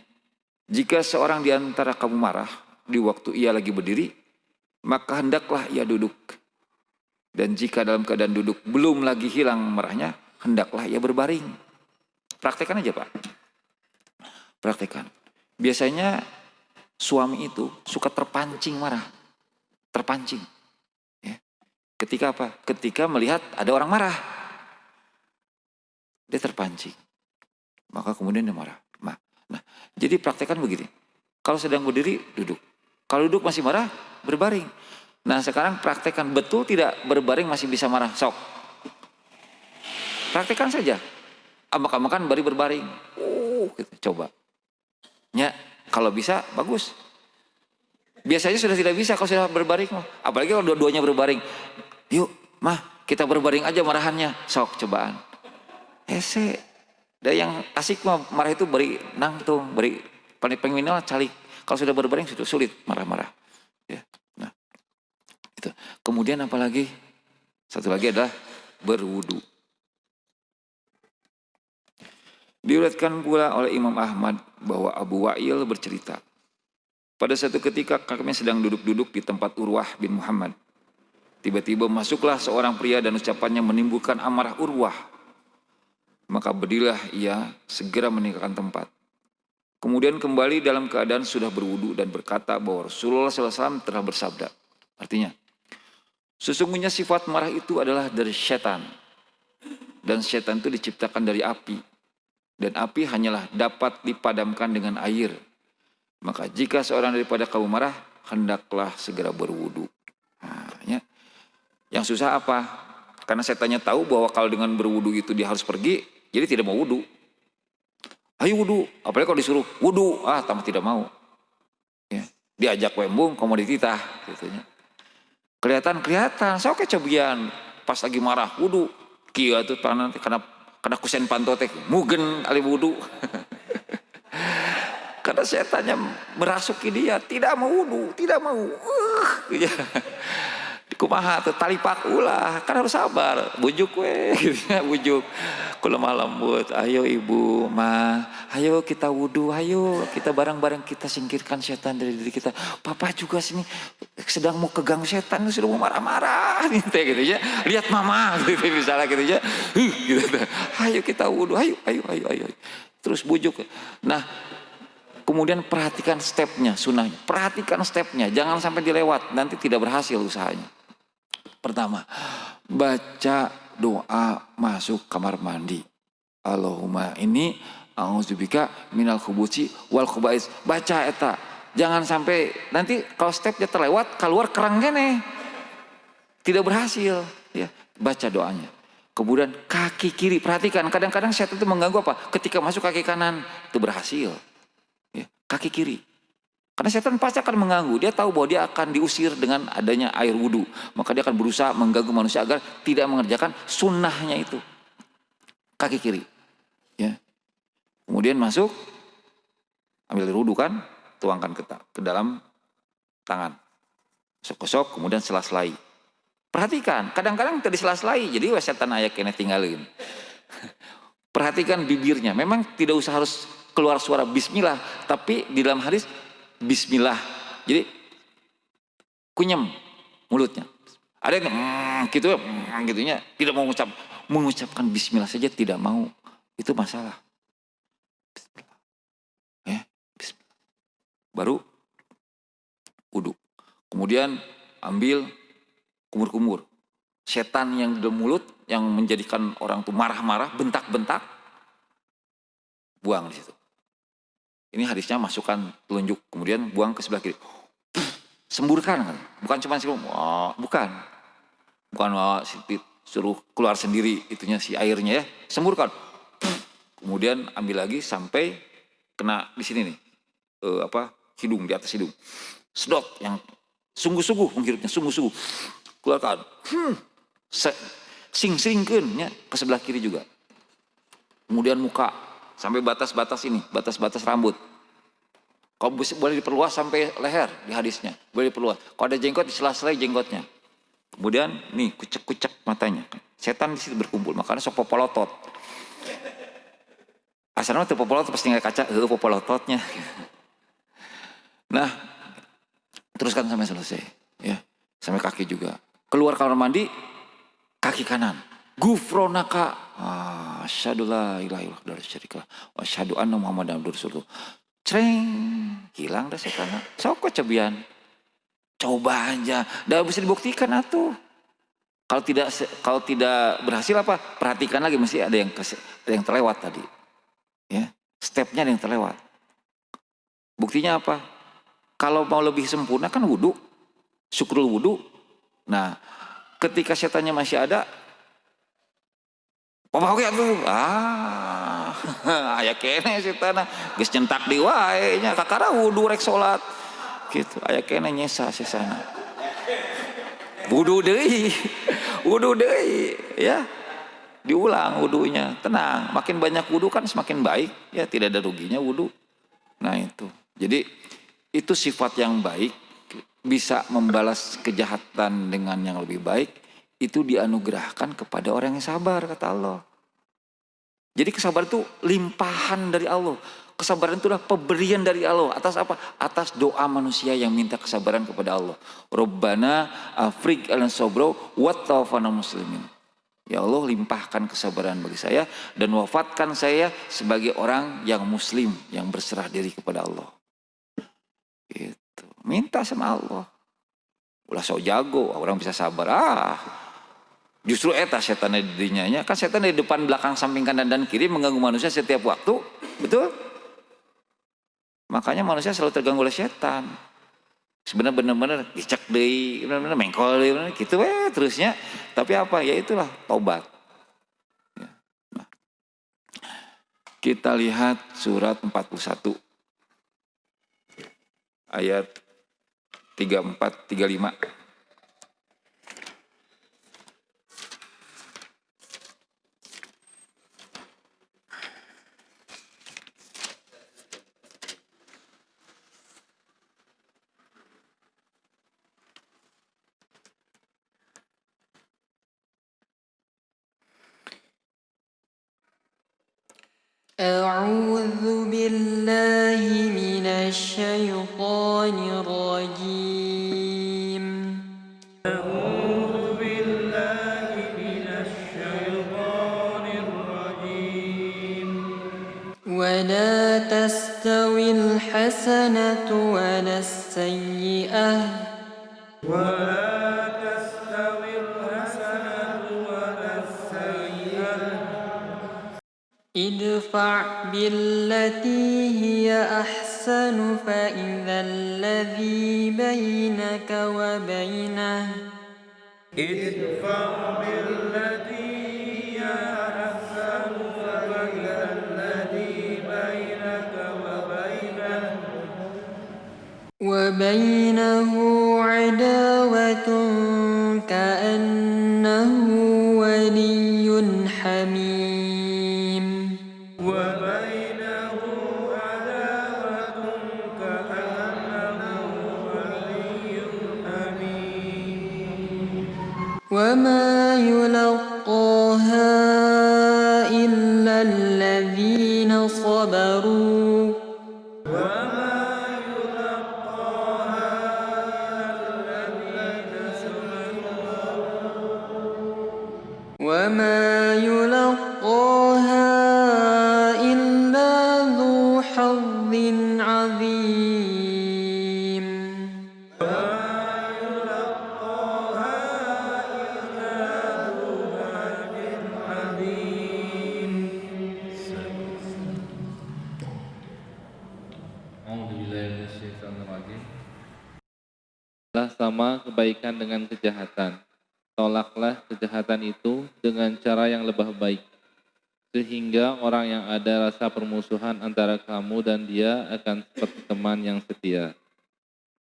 jika seorang di antara kamu marah di waktu ia lagi berdiri, maka hendaklah ia duduk. Dan jika dalam keadaan duduk belum lagi hilang marahnya, hendaklah ia berbaring. Praktekan aja Pak. Praktekan. Biasanya suami itu suka terpancing marah. Terpancing. Ya. Ketika apa? Ketika melihat ada orang marah. Dia terpancing. Maka kemudian dia marah. Nah, jadi praktekan begini. Kalau sedang berdiri, duduk. Kalau duduk masih marah, berbaring. Nah sekarang praktekkan, betul tidak berbaring masih bisa marah? Sok. Praktekkan saja. Amak-amakan baru berbaring. Gitu. Coba. Ya, kalau bisa bagus. Biasanya sudah tidak bisa kalau sudah berbaring. Apalagi kalau dua-duanya berbaring. Yuk, mah kita berbaring aja marahannya. Sok cobaan. Ese. Dan yang asik mah marah itu beri nangtung, beri pengen calik. Kalau sudah berbaring sudah sulit marah-marah. Ya. Nah, itu. Kemudian apalagi? Satu lagi adalah berwudu. Diriwayatkan pula oleh Imam Ahmad bahwa Abu Wa'il bercerita, pada satu ketika kami sedang duduk-duduk di tempat Urwah bin Muhammad. Tiba-tiba masuklah seorang pria dan ucapannya menimbulkan amarah Urwah. Maka berdirilah ia segera meninggalkan tempat. Kemudian kembali dalam keadaan sudah berwudu dan berkata bahwa Rasulullah SAW telah bersabda. Artinya, sesungguhnya sifat marah itu adalah dari setan. Dan setan itu diciptakan dari api. Dan api hanyalah dapat dipadamkan dengan air. Maka jika seorang daripada kamu marah, hendaklah segera berwudu. Nah, ya. Yang susah apa? Karena setannya tahu bahwa kalau dengan berwudu itu dia harus pergi, jadi tidak mau wudu. Ayo wudu, apalagi kalau disuruh wudu, tambah tidak mau. Ya. Diajak wembung, komodititah, gitunya. Kelihatan, sok cobian pas lagi marah wudu, kia tuh karena kusen pantotek, mugen ali wudu. Karena setannya merasuki dia, tidak mau wudu, tidak mau. Ya. Kumaha tuh talipak ulah, kan harus sabar, bujuk gitu ya, bujuk. Kalau malam buat, ayo ibu, ayo kita wudu, ayo kita bareng-bareng kita singkirkan setan dari diri kita. Papa juga sini sedang mau keganggu setan, sudah mau marah-marah gitu ya. Lihat mama gitu misalnya gitu ya. Gitu. Ayo kita wudu, ayo. Terus bujuk. Nah, kemudian perhatikan stepnya, sunnahnya. Perhatikan stepnya, jangan sampai dilewat, nanti tidak berhasil usahanya. Pertama, baca doa masuk kamar mandi. Allahumma ini a'udzubika minal khubuthi wal khubais. Baca eta. Jangan sampai nanti kalau stepnya terlewat keluar kerang gini. tidak berhasil, ya baca doanya. Kemudian kaki kiri, perhatikan kadang-kadang setan itu mengganggu apa? Ketika masuk kaki kanan itu berhasil, ya, kaki kiri. Karena setan pasti akan mengganggu. Dia tahu bahwa dia akan diusir dengan adanya air wudhu. Maka dia akan berusaha mengganggu manusia agar tidak mengerjakan sunnahnya itu. Kaki kiri. Ya. Kemudian masuk, ambil air wudhu kan, tuangkan ke dalam tangan. Sok-sok, kemudian sela-selai. Perhatikan, kadang-kadang tadi sela-selai. Jadi setan ayak kena tinggalin. Perhatikan bibirnya. Memang tidak usah harus keluar suara bismillah. Tapi di dalam hadis bismillah, jadi kunyem mulutnya. Ada yang gitu, gitunya tidak mau mengucapkan bismillah saja tidak mau, itu masalah. Bismillah, ya, bismillah. Baru wudhu. Kemudian ambil kumur-kumur. Setan yang di mulut yang menjadikan orang tuh marah-marah, bentak-bentak, buang di situ. Ini hadisnya masukkan telunjuk, kemudian buang ke sebelah kiri. Semburkan kan? Bukan cuma bukan suruh keluar sendiri itunya si airnya ya. Semburkan. Kemudian ambil lagi sampai kena di sini nih. Hidung, di atas hidung. Sedot yang sungguh-sungguh menghirupnya, sungguh-sungguh. Keluarkan. Sing-singkeun ya ke sebelah kiri juga. Kemudian muka sampai batas-batas ini, batas-batas rambut. Kalau boleh diperluas sampai leher di hadisnya, boleh diperluas. Kalau ada jenggot, disela-selai jenggotnya. Kemudian nih kucek-kucek matanya. Setan di situ berkumpul, makanya sok popolotot. Asalnya tuh popolotot pasti nggak kaca, popolototnya. Nah, teruskan sampai selesai, ya, sampai kaki juga. Keluar kamar mandi, kaki kanan. Gufronaka. Asyhadu la ilaha illallah wa asyhadu anna muhammadan rasulullah. Creng, hilang dah setan. Sok cobian. Coba aja, dah bisa dibuktikan atuh. Kalau tidak berhasil apa? Perhatikan lagi, mesti ada yang terlewat tadi. Ya, stepnya ada yang terlewat. Buktinya apa? Kalau mau lebih sempurna kan wudhu, syukrul wudhu. Nah, ketika setannya masih ada, oke tuh, aya kene setan geus nyentak di wae nya kakara wudu rek salat gitu, aya kene nyesa sesana. Wudu deui ya. Diulang wudunya, tenang. Makin banyak wudu kan semakin baik, ya tidak ada ruginya wudu. Nah itu. Jadi itu sifat yang baik, bisa membalas kejahatan dengan yang lebih baik. Itu dianugerahkan kepada orang yang sabar, kata Allah. Jadi kesabaran itu limpahan dari Allah. Kesabaran itu adalah pemberian dari Allah. Atas apa? Atas doa manusia yang minta kesabaran kepada Allah. Rabbana afrig alan sobro wa tawafana muslimin. Ya Allah, limpahkan kesabaran bagi saya dan wafatkan saya sebagai orang yang muslim, yang berserah diri kepada Allah. Gitu. Minta sama Allah. Ulah sok jago, orang bisa sabar. Justru eta setan di dirinya, kan setan di depan, belakang, samping, kanan dan kiri mengganggu manusia setiap waktu, betul? Makanya manusia selalu terganggu oleh setan. Sebenarnya benar-benar dicek deui, benar-benar mengkol deui gitu terusnya. Tapi apa? Ya itulah tobat. Ya. Nah. Kita lihat surat 41 ayat 34-35. أعوذ بالله من الشيطان الرجيم ولا تستوي الحسنة ولا السيئة ادفع بالتي هي أحسن فإذا الذي بينك وبينه idfa' billati hiya ahsanu fa alladhi bainaka wa bainahu وبينه عداوة كأنه ولي حميم وبينه عداوة كأنه ولي حميم وما يلقاها إلا الذين صبروا وما يلقاها إلا ذو حظ عظيم Adalah sama kebaikan dengan kejahatan. Tolaklah kejahatan itu dengan cara yang lebih baik, sehingga orang yang ada rasa permusuhan antara kamu dan dia akan seperti teman yang setia.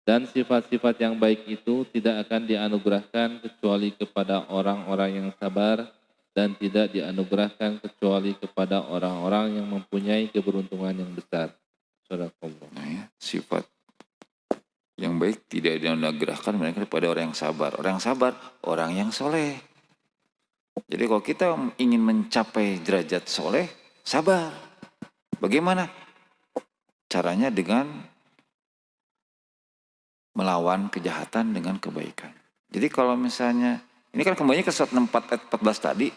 Dan sifat-sifat yang baik itu tidak akan dianugerahkan kecuali kepada orang-orang yang sabar, dan tidak dianugerahkan kecuali kepada orang-orang yang mempunyai keberuntungan yang besar. Sadaqallah. Nah ya, sifat yang baik tidak dianugerahkan mereka kepada orang yang sabar. Orang yang sabar, orang yang soleh. Jadi kalau kita ingin mencapai derajat soleh, sabar. Bagaimana? Caranya dengan melawan kejahatan dengan kebaikan. Jadi kalau misalnya, ini kan kembali ke surat 4 ayat 14 tadi.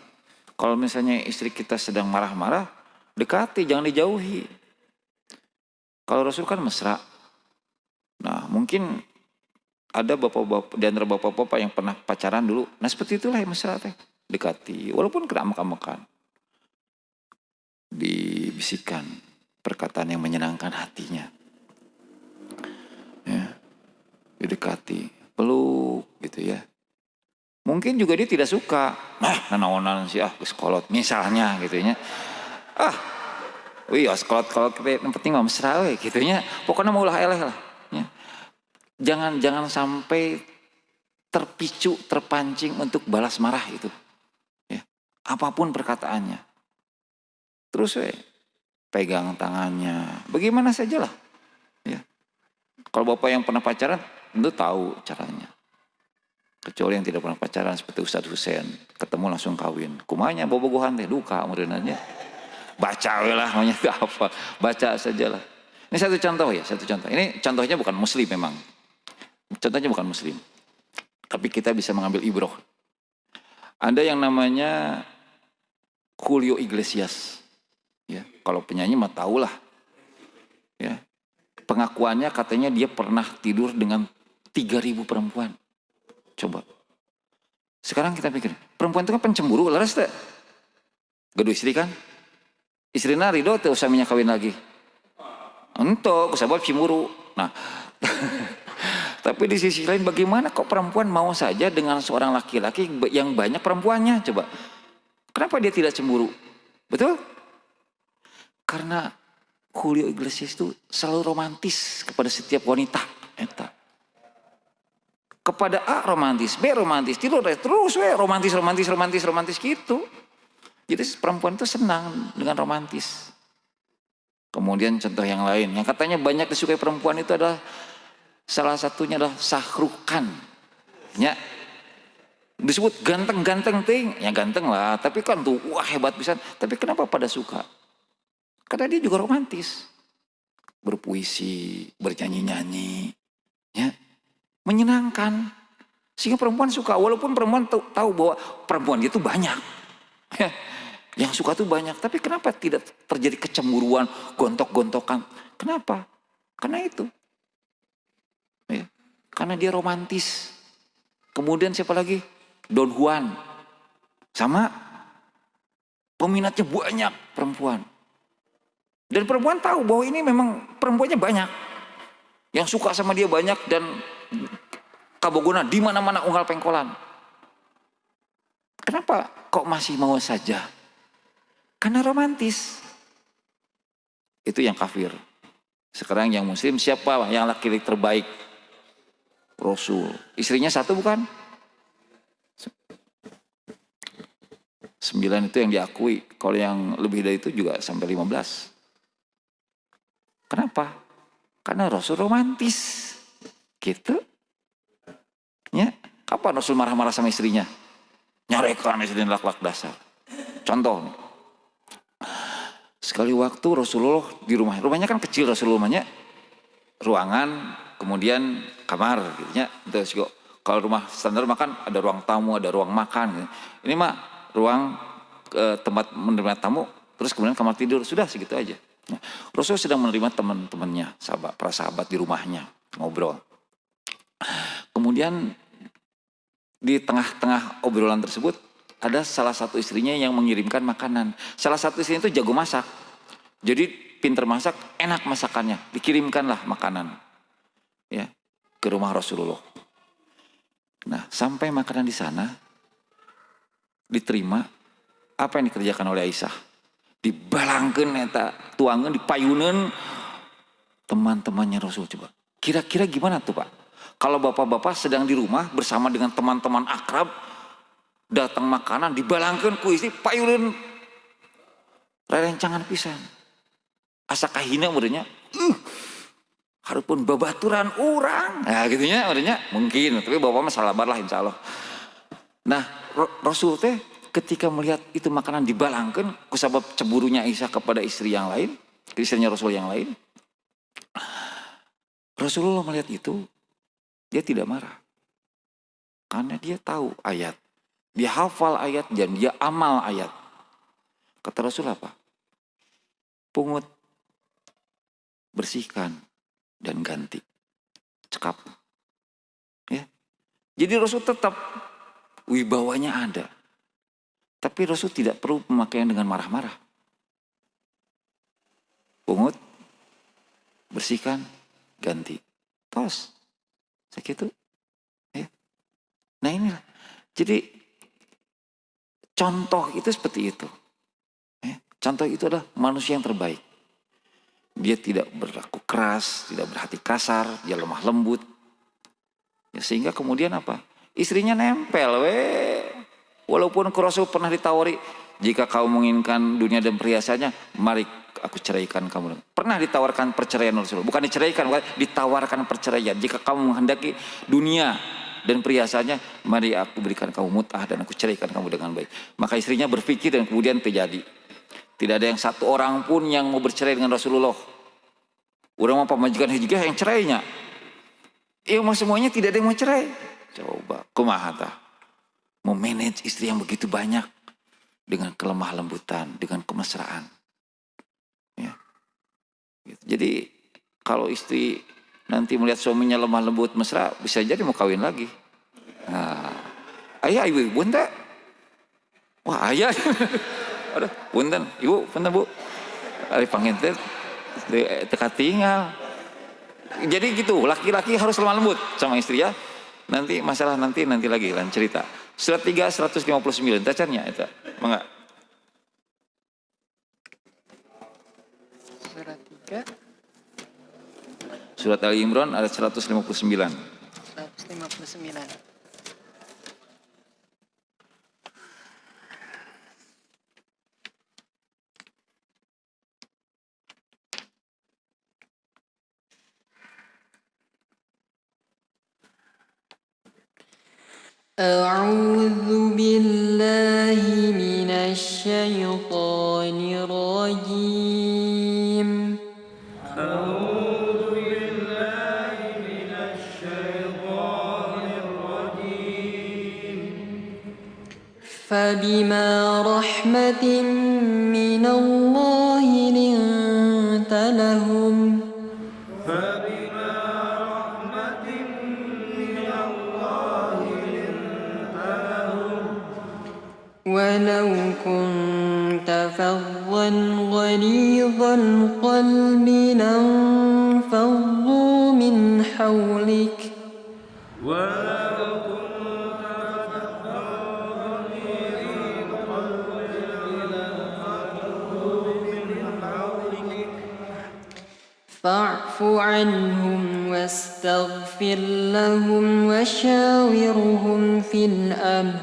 Kalau misalnya istri kita sedang marah-marah, dekati, jangan dijauhi. Kalau Rasul kan mesra. Nah mungkin ada bapak-bapak, di antara bapak-bapak yang pernah pacaran dulu. Nah seperti itulah yang mesra teh. Dekati, walaupun kena amak-amakan. Dibisikkan perkataan yang menyenangkan hatinya. Ya, didekati, peluk gitu ya. Mungkin juga dia tidak suka. Nanaonan sih sekolot misalnya gitu ya. Wih sekolot-kolot kita yang penting mah mesra we gitu ya. Pokoknya maulah eleh lah. Ya. Jangan sampai terpicu, terpancing untuk balas marah itu. Ya. Apapun perkataannya. Terus pegang tangannya. Bagaimana sajalah. Ya. Kalau bapak yang pernah pacaran, tentu tahu caranya. Kecuali yang tidak pernah pacaran seperti Ustadz Hussein. Ketemu langsung kawin. Kumanya bobogohan teh duka murinanya. Baca lah namanya apa. Baca sajalah. Ini satu contoh ya, satu contoh. Ini contohnya bukan muslim memang. Contohnya bukan muslim. Tapi kita bisa mengambil ibroh. Ada yang namanya Julio Iglesias. Ya, kalau penyanyi mah tahulah. Ya. Pengakuannya katanya dia pernah tidur dengan 3.000 perempuan. Coba. Sekarang kita pikir, perempuan itu kan pencemburu, laras tak? Gaduh istri kan? Istrina ridho tuh suaminya kawin lagi. Untuk sebab cemburu. Nah, tapi di sisi lain bagaimana kok perempuan mau saja dengan seorang laki-laki yang banyak perempuannya? Coba. Kenapa dia tidak cemburu? Betul? Karena Julio Iglesias itu selalu romantis kepada setiap wanita. Eta. Kepada A romantis, B romantis, terus romantis gitu. Jadi perempuan itu senang dengan romantis. Kemudian contoh yang lain, yang katanya banyak disukai perempuan itu adalah salah satunya adalah Sahrukan. Ya. Disebut ganteng-ganteng ting, ya ganteng lah, tapi kan tuh wah hebat bisa. Tapi kenapa pada suka? Karena dia juga romantis. Berpuisi, bernyanyi-nyanyi, ya. Menyenangkan. Sehingga perempuan suka, walaupun perempuan tahu bahwa perempuan itu banyak. Yang suka tuh banyak, tapi kenapa tidak terjadi kecemburuan, gontok-gontokan? Kenapa? Karena itu. Ya. Karena dia romantis. Kemudian siapa lagi? Don Juan. Sama. Peminatnya banyak perempuan. Dan perempuan tahu bahwa ini memang perempuannya banyak. Yang suka sama dia banyak dan kabogona di mana-mana unggal pengkolan. Kenapa kok masih mau saja? Karena romantis. Itu yang kafir. Sekarang yang muslim siapa yang laki-laki terbaik? Rasul. Istrinya satu bukan? 9 itu yang diakui. Kalau yang lebih dari itu juga sampai 15. Kenapa? Karena Rasul romantis. Gitu. Ya. Kapan Rasul marah-marah sama istrinya? Nyarekan istrinya lak-lak dasar. Contoh nih. Sekali waktu Rasulullah di rumahnya kan kecil Rasulullahnya. Ruangan, kemudian kamar gitu ya. Terus kalau rumah standar makan ada ruang tamu, ada ruang makan gitu. Ini mah ruang tempat menerima tamu, terus kemudian kamar tidur, sudah segitu aja. Nah, Rasul sedang menerima teman-temannya, para sahabat di rumahnya, ngobrol. Kemudian di tengah-tengah obrolan tersebut ada salah satu istrinya yang mengirimkan makanan. Salah satu istrinya itu jago masak, jadi pinter masak, enak masakannya, dikirimkanlah makanan ya ke rumah Rasulullah. Nah, sampai makanan di sana diterima, apa yang dikerjakan oleh Aisyah? Dibalangkeun eta, tuangeun, dipayuneun teman-temannya Rasul. Coba kira-kira gimana tuh Pak? Kalau bapak-bapak sedang di rumah bersama dengan teman-teman akrab, datang makanan dibalangkeun ku istri, payuneun rerencangan pisan. Asa kahina meureunnya. Harupun babaturan orang. Nah gitunya meureunnya mungkin, tapi bapak mah salabar lah insyaallah. Nah, Rasul teh ketika melihat itu makanan dibalangkeun kusabab cemburunya Aisyah kepada istri yang lain, istrinya Rasul yang lain. Rasulullah melihat itu, dia tidak marah. Karena dia tahu ayat. Dia hafal ayat dan dia amal ayat. Kata Rasul apa? Pungut, bersihkan, dan ganti. Cekap. Ya. Jadi Rasul tetap wibawanya ada. Tapi Rasul tidak perlu pemakaian dengan marah-marah. Pungut, bersihkan, ganti. Tos. Segitu. Ya. Nah inilah. Jadi contoh itu seperti itu. Ya. Contoh itu adalah manusia yang terbaik. Dia tidak berlaku keras, tidak berhati kasar, dia lemah lembut. Ya, sehingga kemudian apa? Istrinya nempel. Walaupun Rasul pernah ditawari, jika kau menginginkan dunia dan perhiasannya, mari aku ceraikan kamu. Pernah ditawarkan perceraian Rasul. Bukan diceraikan, bukan ditawarkan perceraian. Jika kamu menghendaki dunia dan perhiasannya, mari aku berikan kamu mut'ah dan aku ceraikan kamu dengan baik. Maka istrinya berpikir dan kemudian terjadi. Tidak ada yang satu orang pun yang mau bercerai dengan Rasulullah. Orang mau pemajikan hijgah yang cerainya. Mah semuanya tidak ada yang mau cerai. Coba, kumaha tah? Memanage istri yang begitu banyak dengan kelemah lembutan, dengan kemesraan. Ya. Jadi kalau istri nanti melihat suaminya lemah lembut mesra, bisa jadi mau kawin lagi. Nah, ayah ibu bunda, wah ayah, aduh punten ibu, punten bu, hari panginten teka tinggal. Jadi gitu, laki-laki harus lemah lembut sama istri ya. Nanti masalah nanti lagi lain cerita. Surat 3 159 tacarnya itu, mangga. Surat 3 Surat Ali Imran ayat 159. 159. أعوذ بالله من الشيطان الرجيم فبما رحمة من الله لنت لهم ولو كنت فظا غليظ القلب لانفضوا من حولك عنهم واستغفر لهم وشاورهم في الأمر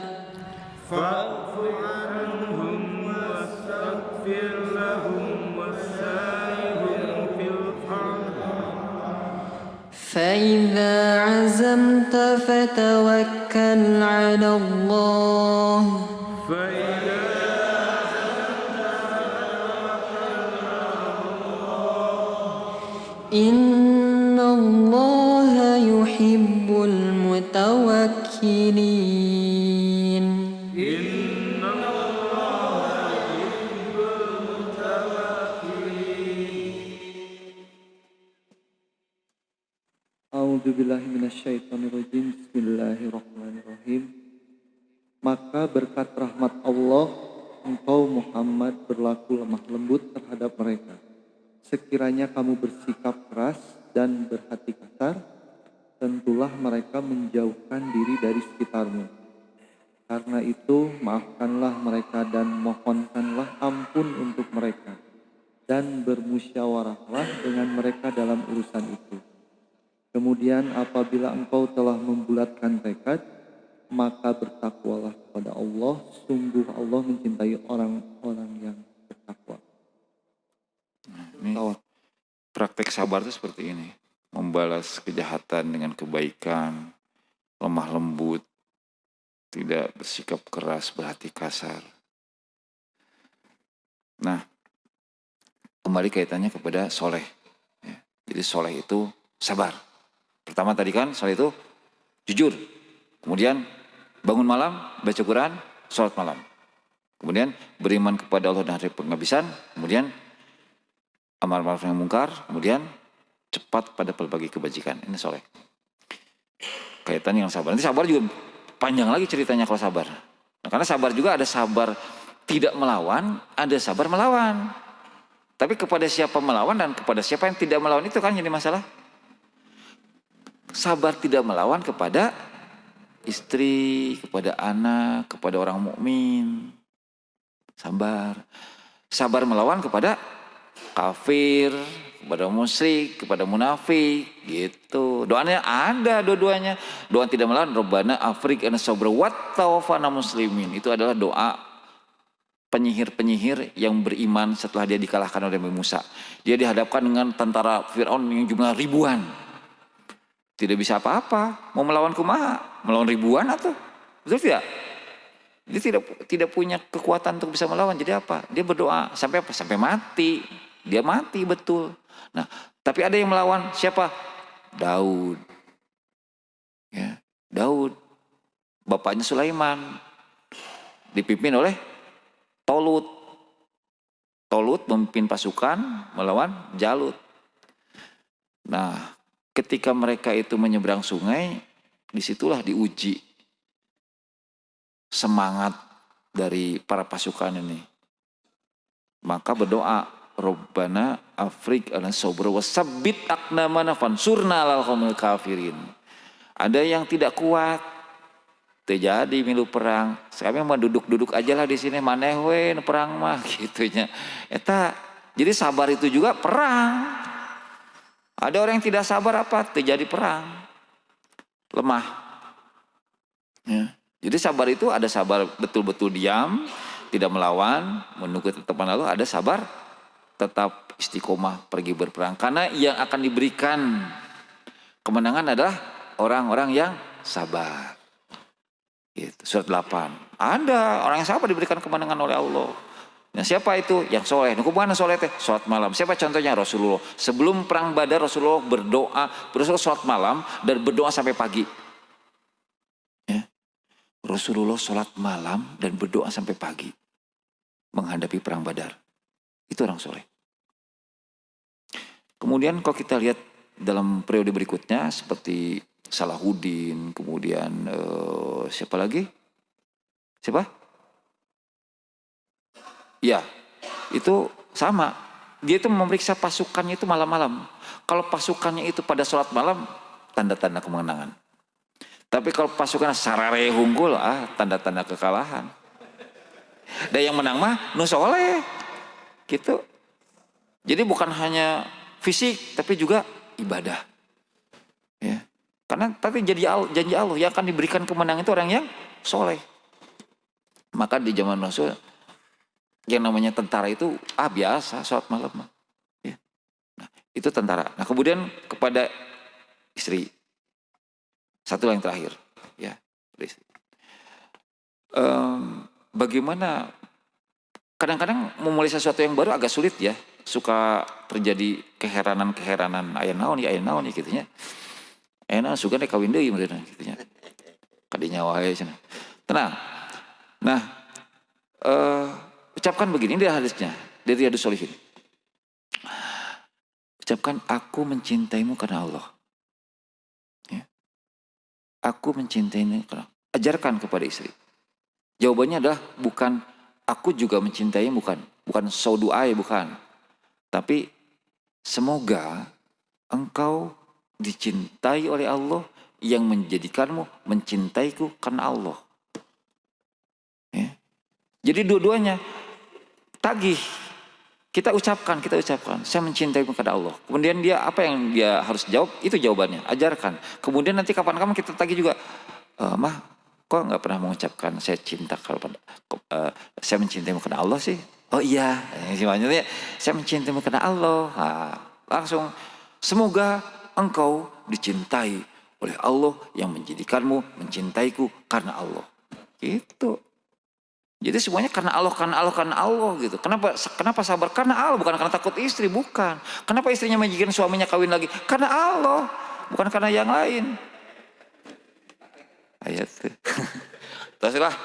فاعف عنهم واستغفر لهم وشاورهم في الأمر فإذا عزمت فتوكل على الله إن الله يحب المتوكلين A'udzubillahi minasyaitonirrajim. Bismillahirrahmanirrahim. Maka berkat rahmat Allah, engkau Muhammad berlaku lemah lembut terhadap mereka. Sekiranya kamu bersikap keras dan berhati kasar, tentulah mereka menjauhkan diri dari sekitarmu. Karena itu, maafkanlah mereka dan mohonkanlah ampun untuk mereka, dan bermusyawarahlah dengan mereka dalam urusan itu. Kemudian apabila engkau telah membulatkan tekad, maka bertakwalah kepada Allah. Sungguh Allah mencintai orang-orang yang bertakwa. Ini praktek sabar itu seperti ini. Membalas kejahatan dengan kebaikan, lemah lembut, tidak bersikap keras, berhati kasar. Nah, kembali kaitannya kepada soleh. Ya. Jadi soleh itu sabar. Pertama tadi kan soleh itu jujur. Kemudian bangun malam, baca Quran, sholat malam. Kemudian beriman kepada Allah dan hari penghabisan. Kemudian amar ma'ruf nahi mungkar. Kemudian cepat pada berbagai kebajikan. Ini soleh. Kaitan yang sabar. Nanti sabar juga panjang lagi ceritanya kalau sabar. Nah, karena sabar juga ada sabar tidak melawan, ada sabar melawan. Tapi kepada siapa melawan dan kepada siapa yang tidak melawan itu kan jadi masalah. Sabar tidak melawan kepada istri, kepada anak, kepada orang mukmin. Sabar. Sabar melawan kepada kafir, kepada musyrik, kepada munafik, gitu. Doanya ada dua-duanya. Doa tidak melawan, Rabbana afriq ana sabra wa tawaffana muslimin. Itu adalah doa penyihir-penyihir yang beriman setelah dia dikalahkan oleh Nabi Musa. Dia dihadapkan dengan tentara Fir'aun yang jumlah ribuan. Tidak bisa apa-apa, mau melawan kumaha, melawan ribuan atau betul tidak? Dia tidak punya kekuatan untuk bisa melawan. Jadi apa? Dia berdoa sampai apa? Sampai mati. Dia mati betul. Nah, tapi ada yang melawan siapa? Daud. Ya, Daud. Bapaknya Sulaiman. Dipimpin oleh Tolut. Tolut memimpin pasukan melawan Jalut. Nah, ketika mereka itu menyeberang sungai, disitulah diuji semangat dari para pasukan ini. Maka berdoa, Rabbana afriq ala sabra wasabbit aqdamana fansurna alal qaumil kafirin. Ada yang tidak kuat, terjadi milu perang. Kami mah duduk-duduk aja lah di sini, maneh we perang mah gitunya. Eta, jadi sabar itu juga perang. Ada orang yang tidak sabar apa? Terjadi perang. Lemah. Ya. Jadi sabar itu ada sabar betul-betul diam, tidak melawan, menunggu ketetapan Allah. Ada sabar tetap istiqomah pergi berperang. Karena yang akan diberikan kemenangan adalah orang-orang yang sabar. Gitu. Surat 8. Ada orang yang sabar diberikan kemenangan oleh Allah. Nah, siapa itu? Yang soleh. Nah, kemana soleh teh? Sholat malam. Siapa contohnya? Rasulullah. Sebelum perang Badar Rasulullah berdoa, sholat malam dan berdoa sampai pagi. Ya. Rasulullah sholat malam dan berdoa sampai pagi menghadapi perang Badar. Itu orang soleh. Kemudian kalau kita lihat dalam periode berikutnya seperti Salahuddin, kemudian siapa lagi? Siapa? Ya, itu sama. Dia itu memeriksa pasukannya itu malam-malam. Kalau pasukannya itu pada sholat malam, tanda-tanda kemenangan. Tapi kalau pasukannya sarare unggul, tanda-tanda kekalahan. Dan yang menang mah nu soleh. Gitu. Jadi bukan hanya fisik, tapi juga ibadah. Ya. Karena tapi janji Allah yang akan diberikan kemenangan itu orang yang soleh. Maka di zaman Rasul yang namanya tentara itu biasa sholat malam. Ya. Nah, itu tentara. Nah kemudian kepada istri, satu yang terakhir, ya, istri. Bagaimana? Kadang-kadang memulai sesuatu yang baru agak sulit ya, suka terjadi keheranan aya naon ya gitunya. Naon suka deh kawin deui meureun gitunya. Kadinya wae cenah. Tenang. Nah, ucapkan begini dia hadisnya dari Riyadhus Shalihin. Ucapkan aku mencintaimu karena Allah. Ya. Aku mencintaimu karena Allah. Ajarkan kepada istri. Jawabannya adalah bukan aku juga mencintaimu, bukan saudu'ai, bukan. Tapi semoga engkau dicintai oleh Allah yang menjadikanmu mencintaiku karena Allah. Ya. Jadi dua-duanya tagih. Kita ucapkan, saya mencintaimu kepada Allah. Kemudian dia apa yang dia harus jawab, itu jawabannya, ajarkan. Kemudian nanti kapan-kapan kita tagih juga, mah kok nggak pernah mengucapkan saya cinta kepada saya mencintaimu karena Allah sih? Oh iya, maksudnya saya mencintaimu karena Allah. Nah, langsung semoga engkau dicintai oleh Allah yang menjadikanmu mencintaiku karena Allah. Gitu. Jadi semuanya karena Allah gitu. Kenapa sabar? Karena Allah, bukan karena takut istri, bukan. Kenapa istrinya menjadikan suaminya kawin lagi? Karena Allah, bukan karena yang lain. Ayat tuh. Teruslah.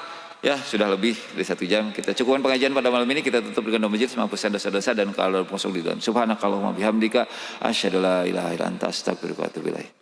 Ya sudah lebih dari 1 jam. Kita cukupkan pengajian pada malam ini. Kita tutup dengan doa masjid menghapuskan dosa-dosa dan kalau kosong di dalam. Subhanakallahumma bihamdika asyhadu la ilaha illa anta astaghfiruka wa atubu ilaik.